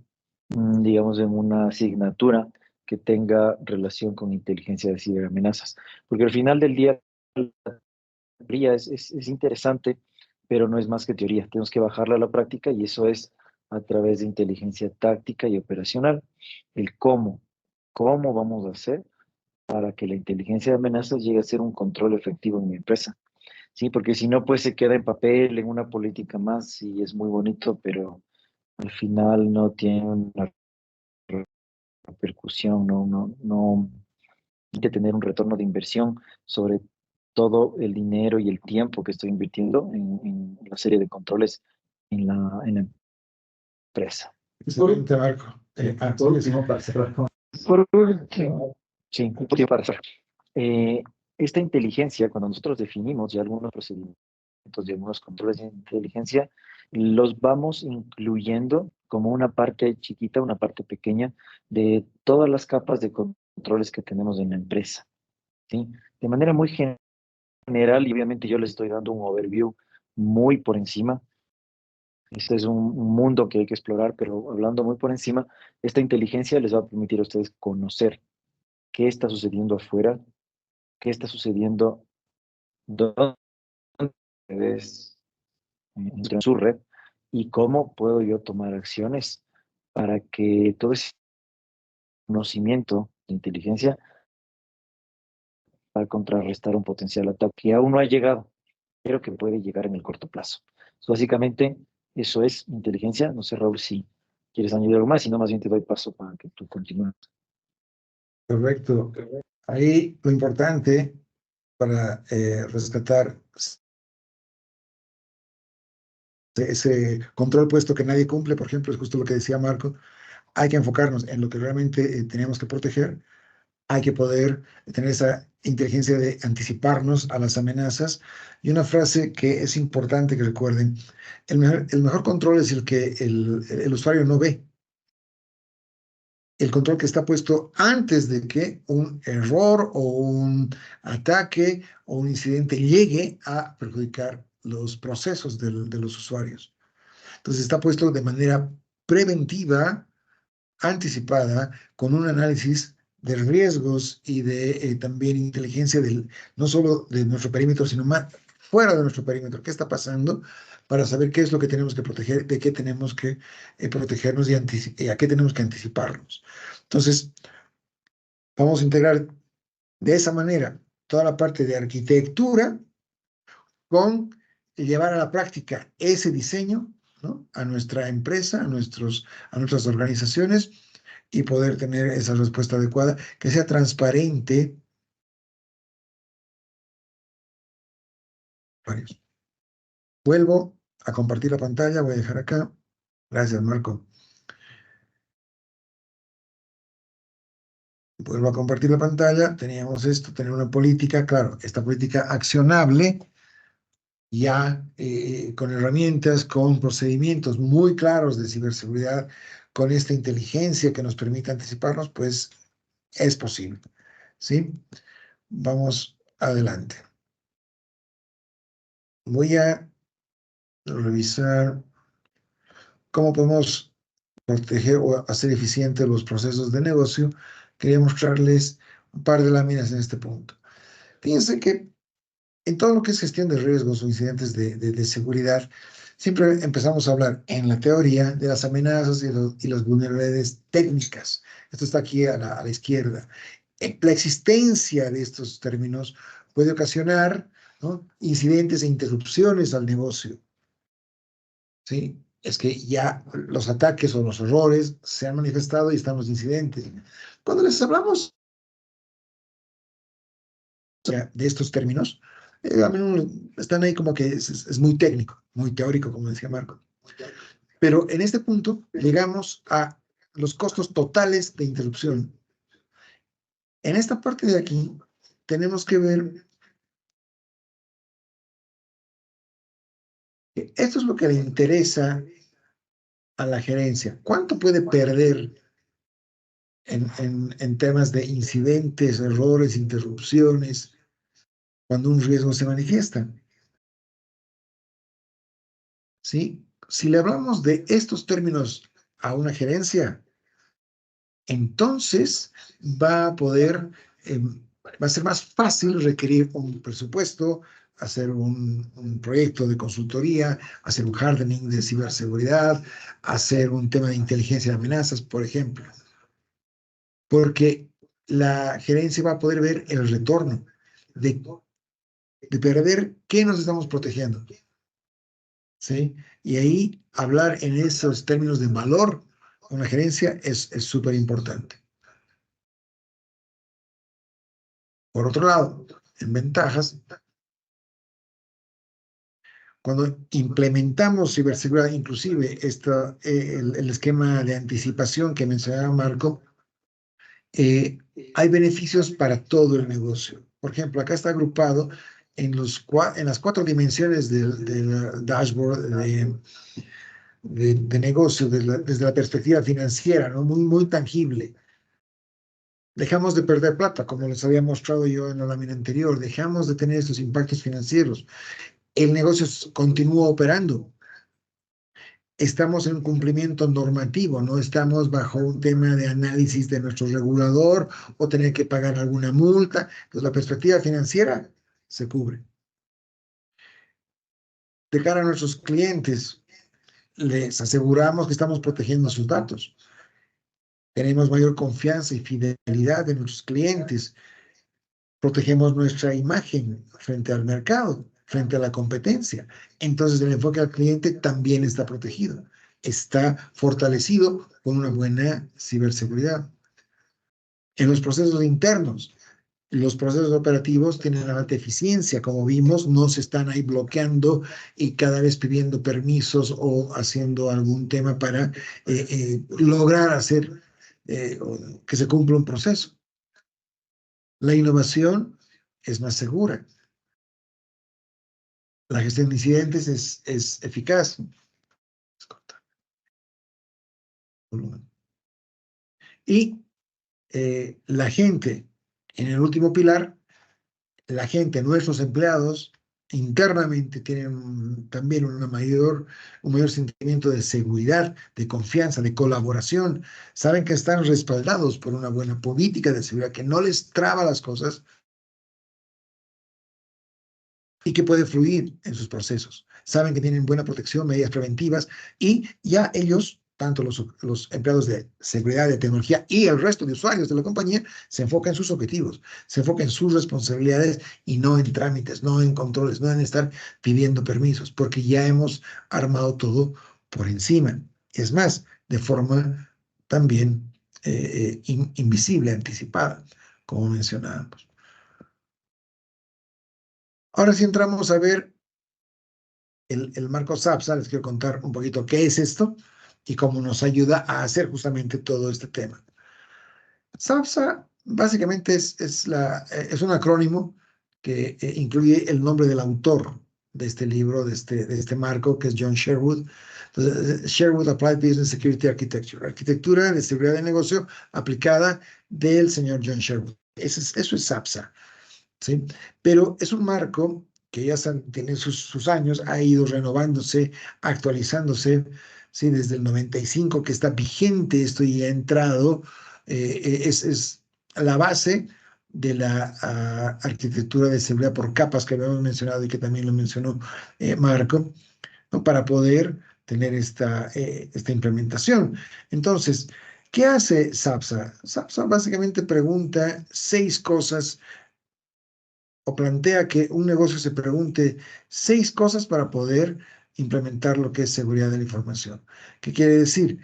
digamos, en una asignatura que tenga relación con inteligencia de ciberamenazas. Porque al final del día, la teoría es interesante, pero no es más que teoría. Tenemos que bajarla a la práctica y eso es a través de inteligencia táctica y operacional. El cómo. ¿Cómo vamos a hacer para que la inteligencia de amenazas llegue a ser un control efectivo en mi empresa? Sí, porque si no, pues se queda en papel, en una política más y es muy bonito, pero al final no tiene una repercusión, no hay que tener un retorno de inversión sobre todo el dinero y el tiempo que estoy invirtiendo en la serie de controles en la empresa. Excelente, Marco. Por último, para cerrar. Por último, sí, un poquito para cerrar. Eh, esta inteligencia, cuando nosotros definimos ya algunos procedimientos y algunos controles de inteligencia, los vamos incluyendo como una parte chiquita, una parte pequeña de todas las capas de controles que tenemos en la empresa, ¿sí? De manera muy general, y obviamente yo les estoy dando un overview muy por encima. Este es un mundo que hay que explorar, pero hablando muy por encima, esta inteligencia les va a permitir a ustedes conocer qué está sucediendo afuera, qué está sucediendo dónde ustedes en su red y cómo puedo yo tomar acciones para que todo ese conocimiento de inteligencia para contrarrestar un potencial ataque que aún no ha llegado, pero que puede llegar en el corto plazo. Básicamente, eso es inteligencia. No sé, Raúl, si quieres añadir algo más, si no, más bien te doy paso para que tú continúes. Correcto. Ahí lo importante para rescatar ese control puesto que nadie cumple, por ejemplo, es justo lo que decía Marco, hay que enfocarnos en lo que realmente tenemos que proteger hay que poder tener esa inteligencia de anticiparnos a las amenazas. Y una frase que es importante que recuerden, el mejor control es el que el usuario no ve. El control que está puesto antes de que un error o un ataque o un incidente llegue a perjudicar los procesos de los usuarios. Entonces está puesto de manera preventiva, anticipada, con un análisis de riesgos y de también inteligencia no solo de nuestro perímetro, sino más fuera de nuestro perímetro. ¿Qué está pasando? Para saber qué es lo que tenemos que proteger, de qué tenemos que protegernos y a qué tenemos que anticiparnos. Entonces, vamos a integrar de esa manera toda la parte de arquitectura con llevar a la práctica ese diseño, ¿no?, a nuestra empresa, a nuestras organizaciones, y poder tener esa respuesta adecuada, que sea transparente. Vuelvo a compartir la pantalla, voy a dejar acá. Gracias, Marco. Vuelvo a compartir la pantalla. Teníamos esto, tener una política, claro, esta política accionable, ya con herramientas, con procedimientos muy claros de ciberseguridad, con esta inteligencia que nos permite anticiparnos, pues es posible, ¿sí? Vamos adelante. Voy a revisar cómo podemos proteger o hacer eficientes los procesos de negocio. Quería mostrarles un par de láminas en este punto. Fíjense que en todo lo que es gestión de riesgos o incidentes de seguridad, siempre empezamos a hablar en la teoría de las amenazas y las vulnerabilidades técnicas. Esto está aquí a la izquierda. La existencia de estos términos puede ocasionar, ¿no?, incidentes e interrupciones al negocio, ¿sí? Es que ya los ataques o los errores se han manifestado y están los incidentes. Cuando les hablamos de estos términos, a menudo están ahí como que es muy técnico, muy teórico, como decía Marco. Pero en este punto llegamos a los costos totales de interrupción. En esta parte de aquí tenemos que ver que esto es lo que le interesa a la gerencia. ¿Cuánto puede perder en temas de incidentes, errores, interrupciones, cuando un riesgo se manifiesta? ¿Sí? Si le hablamos de estos términos a una gerencia, entonces va a poder, va a ser más fácil requerir un presupuesto, hacer un proyecto de consultoría, hacer un hardening de ciberseguridad, hacer un tema de inteligencia de amenazas, por ejemplo. Porque la gerencia va a poder ver el retorno de ver qué nos estamos protegiendo, ¿sí? Y ahí hablar en esos términos de valor con la gerencia es súper importante. Por otro lado, en ventajas, cuando implementamos ciberseguridad, inclusive el esquema de anticipación que mencionaba Marco, hay beneficios para todo el negocio. Por ejemplo, acá está agrupado en las 4 dimensiones del dashboard de negocio, desde la perspectiva financiera, ¿no? Muy, muy tangible. Dejamos de perder plata, como les había mostrado yo en la lámina anterior. Dejamos de tener estos impactos financieros. El negocio continúa operando. Estamos en un cumplimiento normativo, no estamos bajo un tema de análisis de nuestro regulador o tener que pagar alguna multa. Entonces, la perspectiva financiera se cubre. De cara a nuestros clientes, les aseguramos que estamos protegiendo sus datos. Tenemos mayor confianza y fidelidad de nuestros clientes. Protegemos nuestra imagen frente al mercado, frente a la competencia. Entonces, el enfoque al cliente también está protegido. Está fortalecido con una buena ciberseguridad. En los procesos internos, los procesos operativos tienen alta eficiencia, como vimos, no se están ahí bloqueando y cada vez pidiendo permisos o haciendo algún tema para lograr hacer que se cumpla un proceso. La innovación es más segura. La gestión de incidentes es eficaz. Y la gente, en el último pilar, la gente, nuestros empleados, internamente tienen también un mayor sentimiento de seguridad, de confianza, de colaboración. Saben que están respaldados por una buena política de seguridad que no les traba las cosas y que puede fluir en sus procesos. Saben que tienen buena protección, medidas preventivas y ya ellos, tanto los empleados de seguridad, de tecnología y el resto de usuarios de la compañía, se enfocan en sus objetivos, se enfocan en sus responsabilidades y no en trámites, no en controles, no en estar pidiendo permisos, porque ya hemos armado todo por encima. Es más, de forma también invisible, anticipada, como mencionábamos. Ahora sí entramos a ver el marco SAPSA. Les quiero contar un poquito qué es esto y cómo nos ayuda a hacer justamente todo este tema. SAPSA básicamente es un acrónimo que incluye el nombre del autor de este libro, de este marco, que es John Sherwood. Entonces, Sherwood Applied Business Security Architecture, arquitectura de seguridad de negocio aplicada del señor John Sherwood. Eso es SAPSA, ¿sí? Pero es un marco que ya tiene sus años, ha ido renovándose, actualizándose, ¿sí? Desde el 95 que está vigente esto y ha entrado, es la base de la arquitectura de seguridad por capas que habíamos mencionado y que también lo mencionó Marco, ¿no? Para poder tener esta implementación. Entonces, ¿qué hace SAPSA? SAPSA básicamente pregunta 6 cosas o plantea que un negocio se pregunte 6 cosas para poder implementar lo que es seguridad de la información. ¿Qué quiere decir?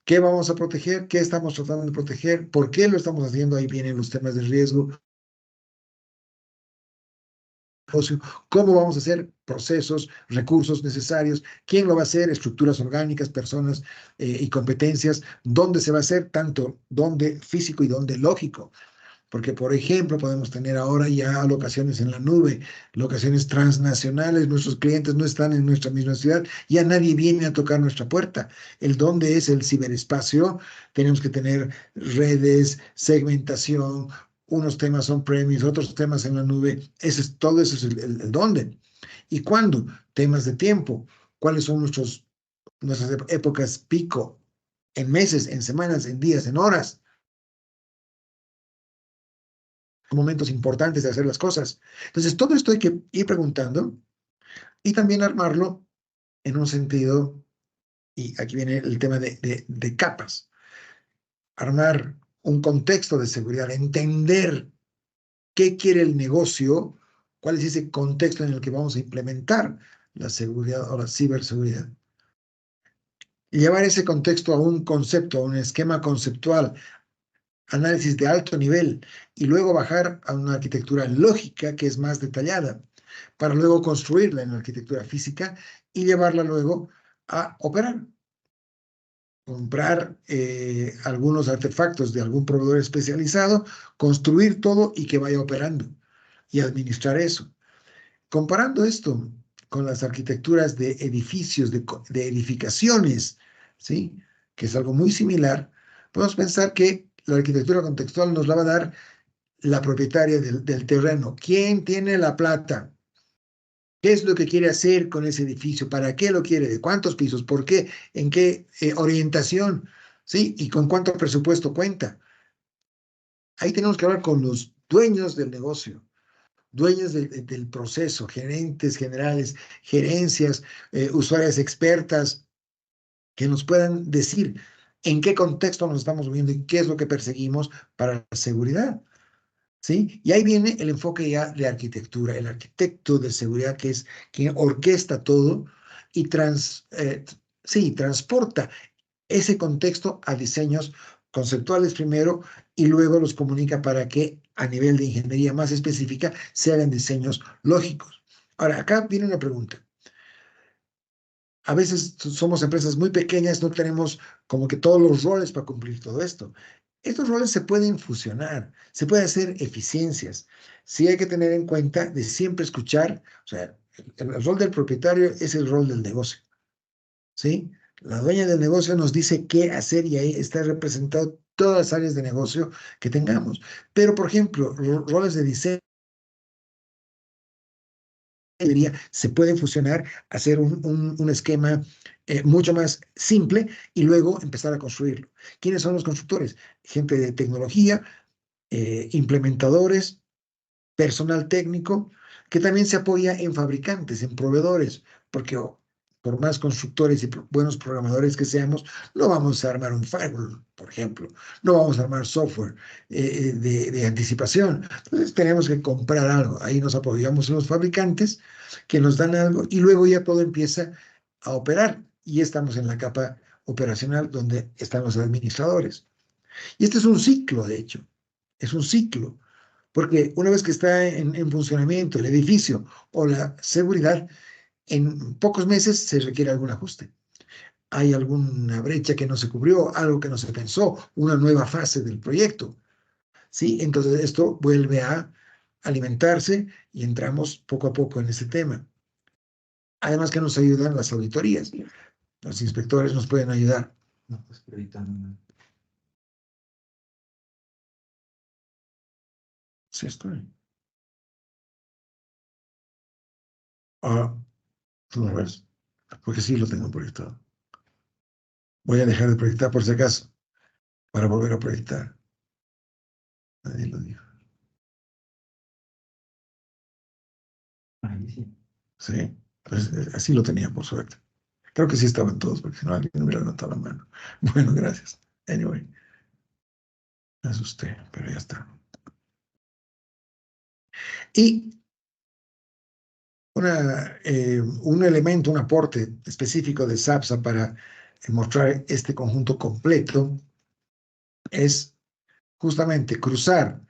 ¿Qué vamos a proteger? ¿Qué estamos tratando de proteger? ¿Por qué lo estamos haciendo? Ahí vienen los temas de riesgo. ¿Cómo vamos a hacer procesos, recursos necesarios? ¿Quién lo va a hacer? Estructuras orgánicas, personas y competencias. ¿Dónde se va a hacer? Tanto dónde físico y dónde lógico. Porque, por ejemplo, podemos tener ahora ya locaciones en la nube, locaciones transnacionales, nuestros clientes no están en nuestra misma ciudad, ya nadie viene a tocar nuestra puerta. El dónde es el ciberespacio, tenemos que tener redes, segmentación, unos temas on-premise, otros temas en la nube, todo eso es el dónde. ¿Y cuándo? Temas de tiempo, cuáles son nuestras épocas pico, en meses, en semanas, en días, en horas. Momentos importantes de hacer las cosas. Entonces, todo esto hay que ir preguntando y también armarlo en un sentido, y aquí viene el tema de capas, armar un contexto de seguridad, entender qué quiere el negocio, cuál es ese contexto en el que vamos a implementar la seguridad o la ciberseguridad. Y llevar ese contexto a un concepto, a un esquema conceptual, análisis de alto nivel, y luego bajar a una arquitectura lógica que es más detallada, para luego construirla en la arquitectura física y llevarla luego a operar. Comprar algunos artefactos de algún proveedor especializado, construir todo y que vaya operando y administrar eso. Comparando esto con las arquitecturas de edificios, de edificaciones, ¿sí? Que es algo muy similar, podemos pensar que la arquitectura contextual nos la va a dar la propietaria del terreno. ¿Quién tiene la plata? ¿Qué es lo que quiere hacer con ese edificio? ¿Para qué lo quiere? ¿De cuántos pisos? ¿Por qué? ¿En qué orientación? ¿Sí? ¿Y con cuánto presupuesto cuenta? Ahí tenemos que hablar con los dueños del negocio, dueños del proceso, gerentes generales, gerencias, usuarias expertas, que nos puedan decir en qué contexto nos estamos moviendo y qué es lo que perseguimos para la seguridad. ¿Sí? Y ahí viene el enfoque ya de arquitectura, el arquitecto de seguridad que es quien orquesta todo y transporta ese contexto a diseños conceptuales primero y luego los comunica para que a nivel de ingeniería más específica se hagan diseños lógicos. Ahora, acá viene una pregunta. A veces somos empresas muy pequeñas, no tenemos como que todos los roles para cumplir todo esto. Estos roles se pueden fusionar, se pueden hacer eficiencias. Sí hay que tener en cuenta de siempre escuchar, o sea, el rol del propietario es el rol del negocio, ¿sí? La dueña del negocio nos dice qué hacer y ahí está representado todas las áreas de negocio que tengamos. Pero, por ejemplo, roles de diseño se pueden fusionar, hacer un esquema mucho más simple y luego empezar a construirlo. ¿Quiénes son los constructores? Gente de tecnología, implementadores, personal técnico, que también se apoya en fabricantes, en proveedores, porque por más constructores y buenos programadores que seamos, no vamos a armar un firewall, por ejemplo, no vamos a armar software de anticipación. Entonces tenemos que comprar algo. Ahí nos apoyamos en los fabricantes que nos dan algo y luego ya todo empieza a operar y estamos en la capa operacional donde están los administradores. Y este es un ciclo, de hecho, es un ciclo. Porque una vez que está en funcionamiento el edificio o la seguridad, en pocos meses se requiere algún ajuste. Hay alguna brecha que no se cubrió, algo que no se pensó, una nueva fase del proyecto. ¿Sí? Entonces esto vuelve a alimentarse y entramos poco a poco en ese tema. Además que nos ayudan las auditorías. Los inspectores nos pueden ayudar. No, pues ahorita no. Sí, estoy. Ah, tú lo ves. Porque sí lo tengo proyectado. Voy a dejar de proyectar por si acaso, para volver a proyectar. Nadie lo dijo. Ahí sí. Sí, pues así lo tenía, por suerte. Creo que sí estaban todos, porque si no alguien me hubiera levantado la mano. Bueno, gracias. Anyway, me asusté, pero ya está. Y un elemento, un aporte específico de SAPSA para mostrar este conjunto completo es justamente cruzar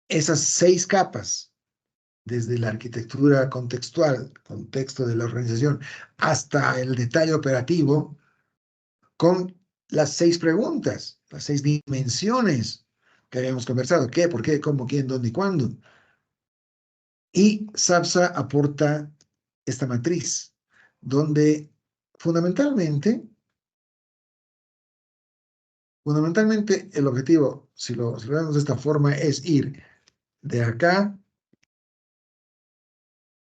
esas 6 capas desde la arquitectura contextual, contexto de la organización, hasta el detalle operativo, con las 6 preguntas, las 6 dimensiones que habíamos conversado: qué, por qué, cómo, quién, dónde y cuándo. Y SAPSA aporta esta matriz, donde fundamentalmente el objetivo, si lo vemos de esta forma, es ir de acá,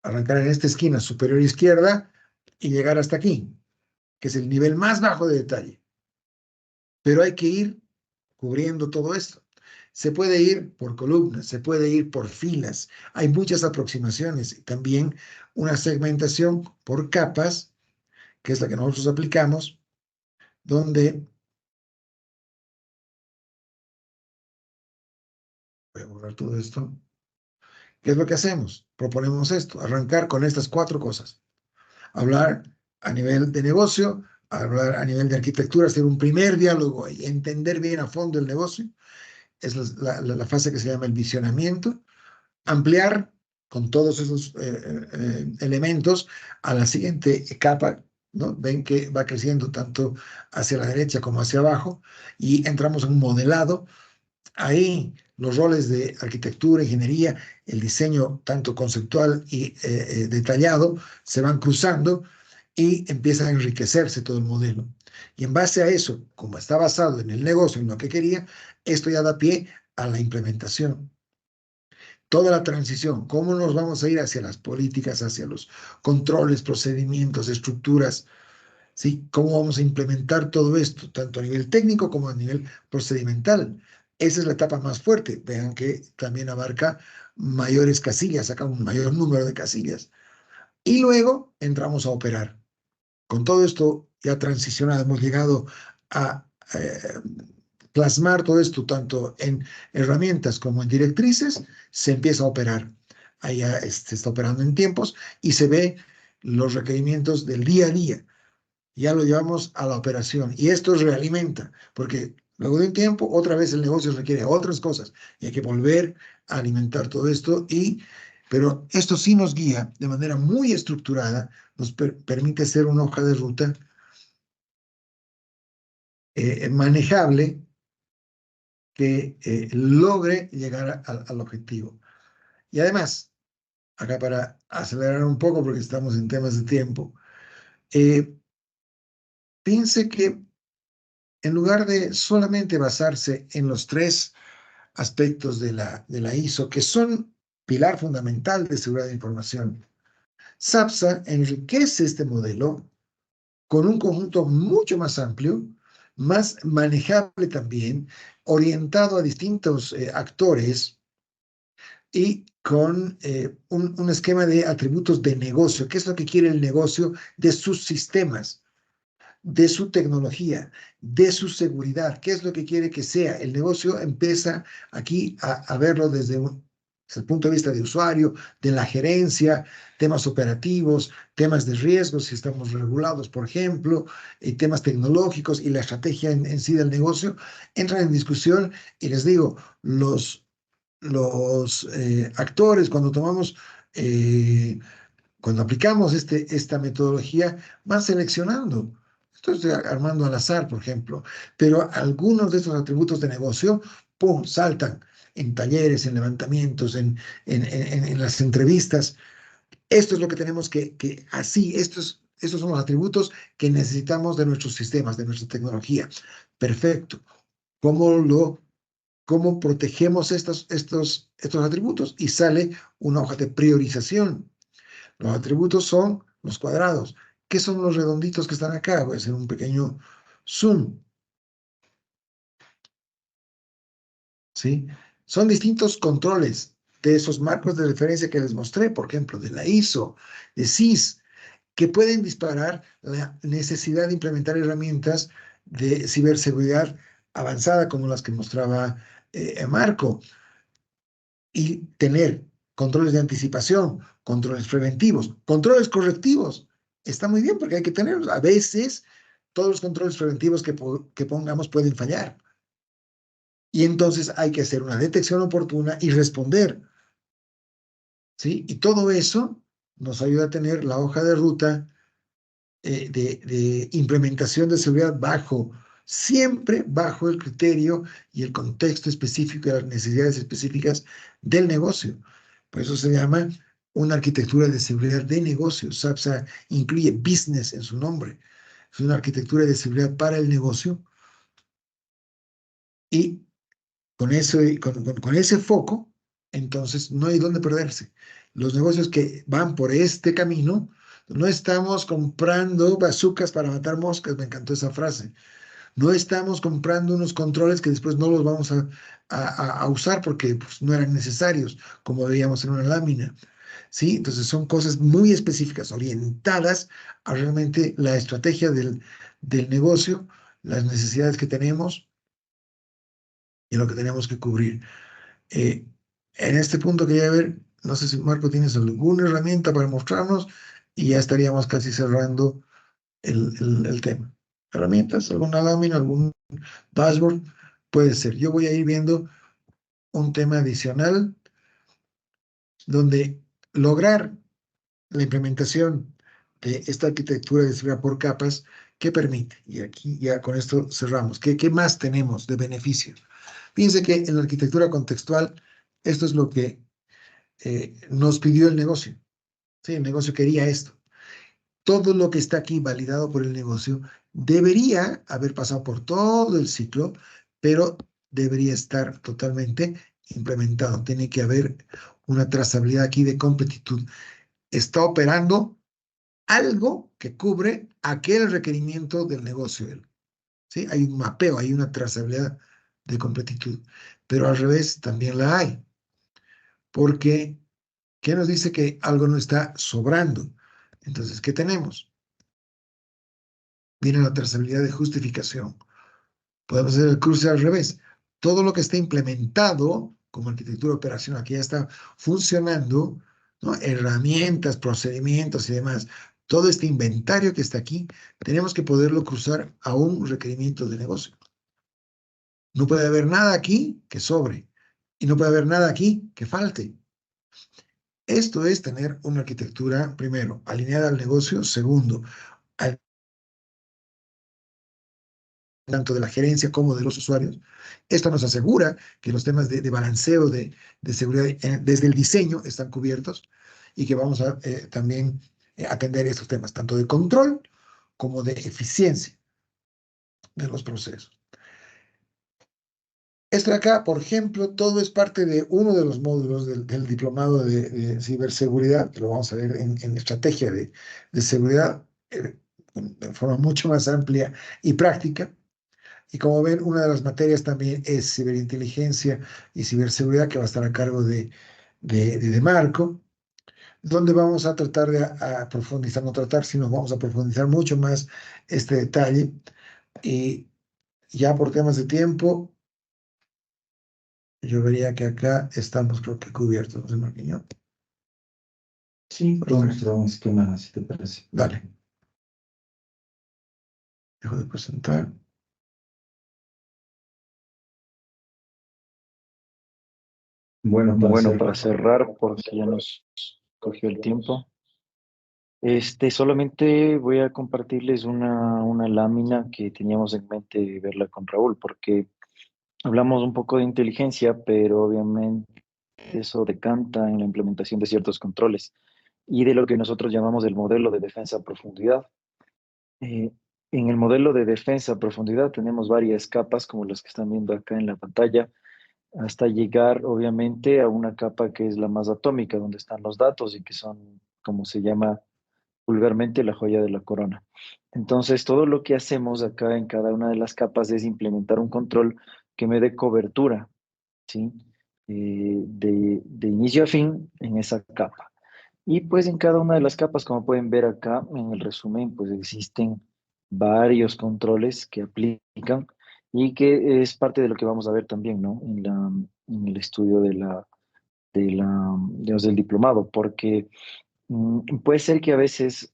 arrancar en esta esquina superior izquierda y llegar hasta aquí, que es el nivel más bajo de detalle. Pero hay que ir cubriendo todo esto. Se puede ir por columnas, se puede ir por filas. Hay muchas aproximaciones y también una segmentación por capas, que es la que nosotros aplicamos, donde voy a borrar todo esto. ¿Qué es lo que hacemos? Proponemos esto: arrancar con estas 4 cosas. Hablar a nivel de negocio, hablar a nivel de arquitectura, hacer un primer diálogo y entender bien a fondo el negocio. Es la fase que se llama el visionamiento. Ampliar con todos esos elementos a la siguiente capa, ¿no? Ven que va creciendo tanto hacia la derecha como hacia abajo y entramos en un modelado. Ahí los roles de arquitectura, ingeniería, el diseño tanto conceptual y detallado se van cruzando y empieza a enriquecerse todo el modelo. Y en base a eso, como está basado en el negocio, en lo que quería, esto ya da pie a la implementación. Toda la transición, cómo nos vamos a ir hacia las políticas, hacia los controles, procedimientos, estructuras, ¿sí? Cómo vamos a implementar todo esto, tanto a nivel técnico como a nivel procedimental. Esa es la etapa más fuerte. Vean que también abarca mayores casillas, saca un mayor número de casillas. Y luego entramos a operar. Con todo esto ya transicionado, hemos llegado a plasmar todo esto tanto en herramientas como en directrices, se empieza a operar. Ahí ya se está operando en tiempos y se ve los requerimientos del día a día. Ya lo llevamos a la operación y esto realimenta, porque luego de un tiempo otra vez el negocio requiere otras cosas y hay que volver a alimentar todo esto. Pero esto sí nos guía de manera muy estructurada, nos permite hacer una hoja de ruta manejable que logre llegar al objetivo. Y además, acá para acelerar un poco, porque estamos en temas de tiempo, piense que en lugar de solamente basarse en los 3 aspectos de la ISO, que son pilar fundamental de seguridad de información, SAPSA enriquece este modelo con un conjunto mucho más amplio, más manejable también, orientado a distintos actores y con un esquema de atributos de negocio. ¿Qué es lo que quiere el negocio de sus sistemas, de su tecnología, de su seguridad? ¿Qué es lo que quiere que sea? El negocio empieza aquí a verlo desde el punto de vista de usuario, de la gerencia, temas operativos, temas de riesgo, si estamos regulados, por ejemplo, temas tecnológicos y la estrategia en sí del negocio, entran en discusión y les digo, los actores, cuando aplicamos esta metodología, van seleccionando. Esto estoy armando al azar, por ejemplo, pero algunos de estos atributos de negocio, ¡pum!, saltan en talleres, en levantamientos, en las entrevistas. Esto es lo que tenemos así, estos son los atributos que necesitamos de nuestros sistemas, de nuestra tecnología. Perfecto. ¿Cómo protegemos estos atributos? Y sale una hoja de priorización. Los atributos son los cuadrados. ¿Qué son los redonditos que están acá? Voy a hacer un pequeño zoom. ¿Sí? Son distintos controles de esos marcos de referencia que les mostré, por ejemplo, de la ISO, de CIS, que pueden disparar la necesidad de implementar herramientas de ciberseguridad avanzada, como las que mostraba Marco, y tener controles de anticipación, controles preventivos, controles correctivos. Está muy bien porque hay que tenerlos. A veces todos los controles preventivos que pongamos pueden fallar. Y entonces hay que hacer una detección oportuna y responder. ¿Sí? Y todo eso nos ayuda a tener la hoja de ruta de implementación de seguridad siempre bajo el criterio y el contexto específico de las necesidades específicas del negocio. Por eso se llama una arquitectura de seguridad de negocio. SAPSA incluye business en su nombre. Es una arquitectura de seguridad para el negocio y con ese foco, entonces no hay dónde perderse. Los negocios que van por este camino, no estamos comprando bazucas para matar moscas, me encantó esa frase. No estamos comprando unos controles que después no los vamos a usar porque pues, no eran necesarios, como veíamos en una lámina. ¿Sí? Entonces son cosas muy específicas, orientadas a realmente la estrategia del negocio, las necesidades que tenemos y lo que tenemos que cubrir. Eh, en este punto quería ver, no sé si Marco tienes alguna herramienta para mostrarnos y ya estaríamos casi cerrando el tema. ¿Herramientas? ¿Alguna lámina? ¿Algún dashboard? Puede ser. Yo voy a ir viendo un tema adicional donde lograr la implementación de esta arquitectura de seguridad por capas que permite, y aquí ya con esto cerramos, ¿qué más tenemos de beneficio? Fíjense que en la arquitectura contextual esto es lo que nos pidió el negocio. Sí, el negocio quería esto. Todo lo que está aquí validado por el negocio debería haber pasado por todo el ciclo, pero debería estar totalmente implementado. Tiene que haber una trazabilidad aquí de completitud. Está operando algo que cubre aquel requerimiento del negocio. ¿Sí? Hay un mapeo, hay una trazabilidad de completitud, pero al revés también la hay, porque ¿qué nos dice que algo no está sobrando? Entonces, ¿qué tenemos? Viene la trazabilidad de justificación. Podemos hacer el cruce al revés. Todo lo que está implementado como arquitectura operacional, que ya está funcionando, ¿no? Herramientas, procedimientos y demás, todo este inventario que está aquí, tenemos que poderlo cruzar a un requerimiento de negocio. No puede haber nada aquí que sobre y no puede haber nada aquí que falte. Esto es tener una arquitectura, primero, alineada al negocio, segundo, tanto de la gerencia como de los usuarios. Esto nos asegura que los temas de balanceo de seguridad desde el diseño están cubiertos y que vamos a también atender estos temas, tanto de control como de eficiencia de los procesos. Esto de acá, por ejemplo, todo es parte de uno de los módulos del diplomado de ciberseguridad, que lo vamos a ver en estrategia de seguridad de forma mucho más amplia y práctica. Y como ven, una de las materias también es ciberinteligencia y ciberseguridad, que va a estar a cargo de Marco, donde vamos a tratar de profundizar, no tratar, sino vamos a profundizar mucho más este detalle. Y ya por temas de tiempo, yo vería que acá estamos, creo que cubiertos, ¿no sé, Marquiño? Sí, podemos mostrar un esquema, si te parece. Dale. Dejo de presentar. Bueno, Bueno, para cerrar, porque ya nos cogió el tiempo, solamente voy a compartirles una lámina que teníamos en mente verla con Raúl, porque hablamos un poco de inteligencia, pero obviamente eso decanta en la implementación de ciertos controles y de lo que nosotros llamamos el modelo de defensa a profundidad. En el modelo de defensa a profundidad tenemos varias capas, como las que están viendo acá en la pantalla, hasta llegar, obviamente, a una capa que es la más atómica, donde están los datos y que son, como se llama vulgarmente, la joya de la corona. Entonces, todo lo que hacemos acá en cada una de las capas es implementar un control que me dé cobertura, ¿sí? De inicio a fin en esa capa. Y pues en cada una de las capas, como pueden ver acá en el resumen, pues existen varios controles que aplican y que es parte de lo que vamos a ver también, ¿no? En el estudio digamos, del diplomado, porque puede ser que a veces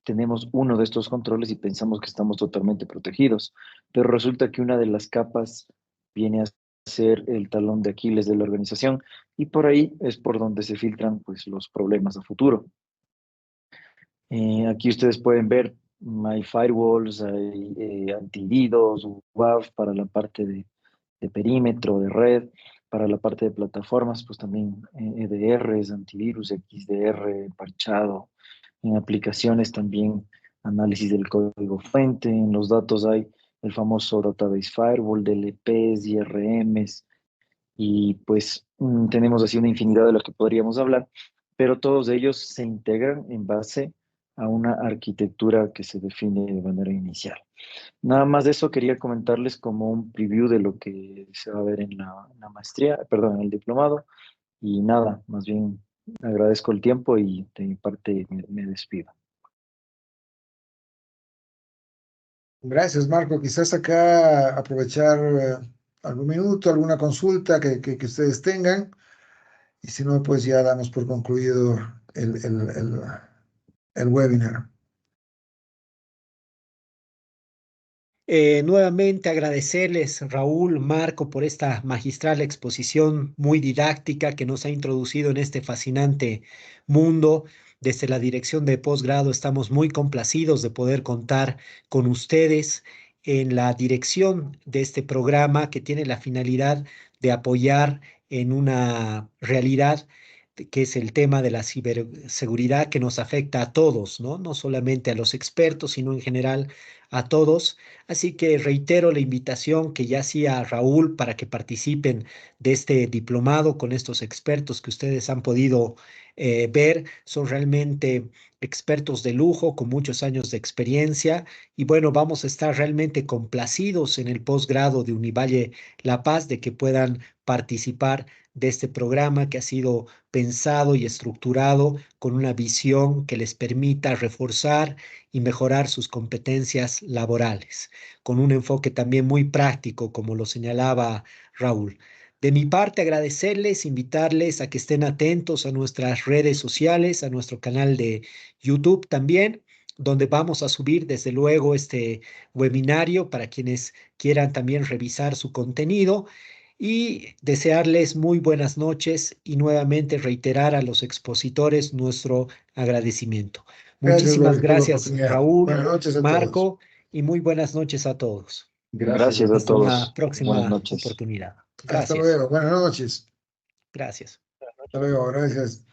tenemos uno de estos controles y pensamos que estamos totalmente protegidos, pero resulta que una de las capas viene a ser el talón de Aquiles de la organización y por ahí es por donde se filtran pues, los problemas a futuro. Aquí ustedes pueden ver, hay firewalls, hay antivirus, WAF para la parte de perímetro, de red, para la parte de plataformas, pues también EDRs, antivirus, XDR, parchado, en aplicaciones también análisis del código fuente, en los datos hay el famoso Database Firewall, DLPs, IRMs, y pues tenemos así una infinidad de lo que podríamos hablar, pero todos ellos se integran en base a una arquitectura que se define de manera inicial. Nada más de eso quería comentarles como un preview de lo que se va a ver en la maestría, perdón, en el diplomado, y nada, más bien agradezco el tiempo y de mi parte me despido. Gracias, Marco. Quizás acá aprovechar algún minuto, alguna consulta que ustedes tengan. Y si no, pues ya damos por concluido el webinar. Nuevamente agradecerles, Raúl, Marco, por esta magistral exposición muy didáctica que nos ha introducido en este fascinante mundo. Desde la dirección de posgrado estamos muy complacidos de poder contar con ustedes en la dirección de este programa que tiene la finalidad de apoyar en una realidad que es el tema de la ciberseguridad que nos afecta a todos, ¿no? No solamente a los expertos, sino en general a todos. Así que reitero la invitación que ya hacía Raúl para que participen de este diplomado con estos expertos que ustedes han podido ver. Son realmente expertos de lujo con muchos años de experiencia y bueno, vamos a estar realmente complacidos en el posgrado de Univalle La Paz de que puedan participar de este programa que ha sido pensado y estructurado con una visión que les permita reforzar y mejorar sus competencias laborales, con un enfoque también muy práctico, como lo señalaba Raúl. De mi parte, agradecerles, invitarles a que estén atentos a nuestras redes sociales, a nuestro canal de YouTube también, donde vamos a subir desde luego este webinario para quienes quieran también revisar su contenido y desearles muy buenas noches y nuevamente reiterar a los expositores nuestro agradecimiento. Gracias, Muchísimas Boris, por la gracias, oportunidad. Raúl, Buenas noches a todos. Marco, y muy buenas noches a todos. Gracias a Hasta una todos. próxima Buenas noches. oportunidad. Hasta Gracias. luego. Buenas noches. Gracias. Hasta luego. Gracias.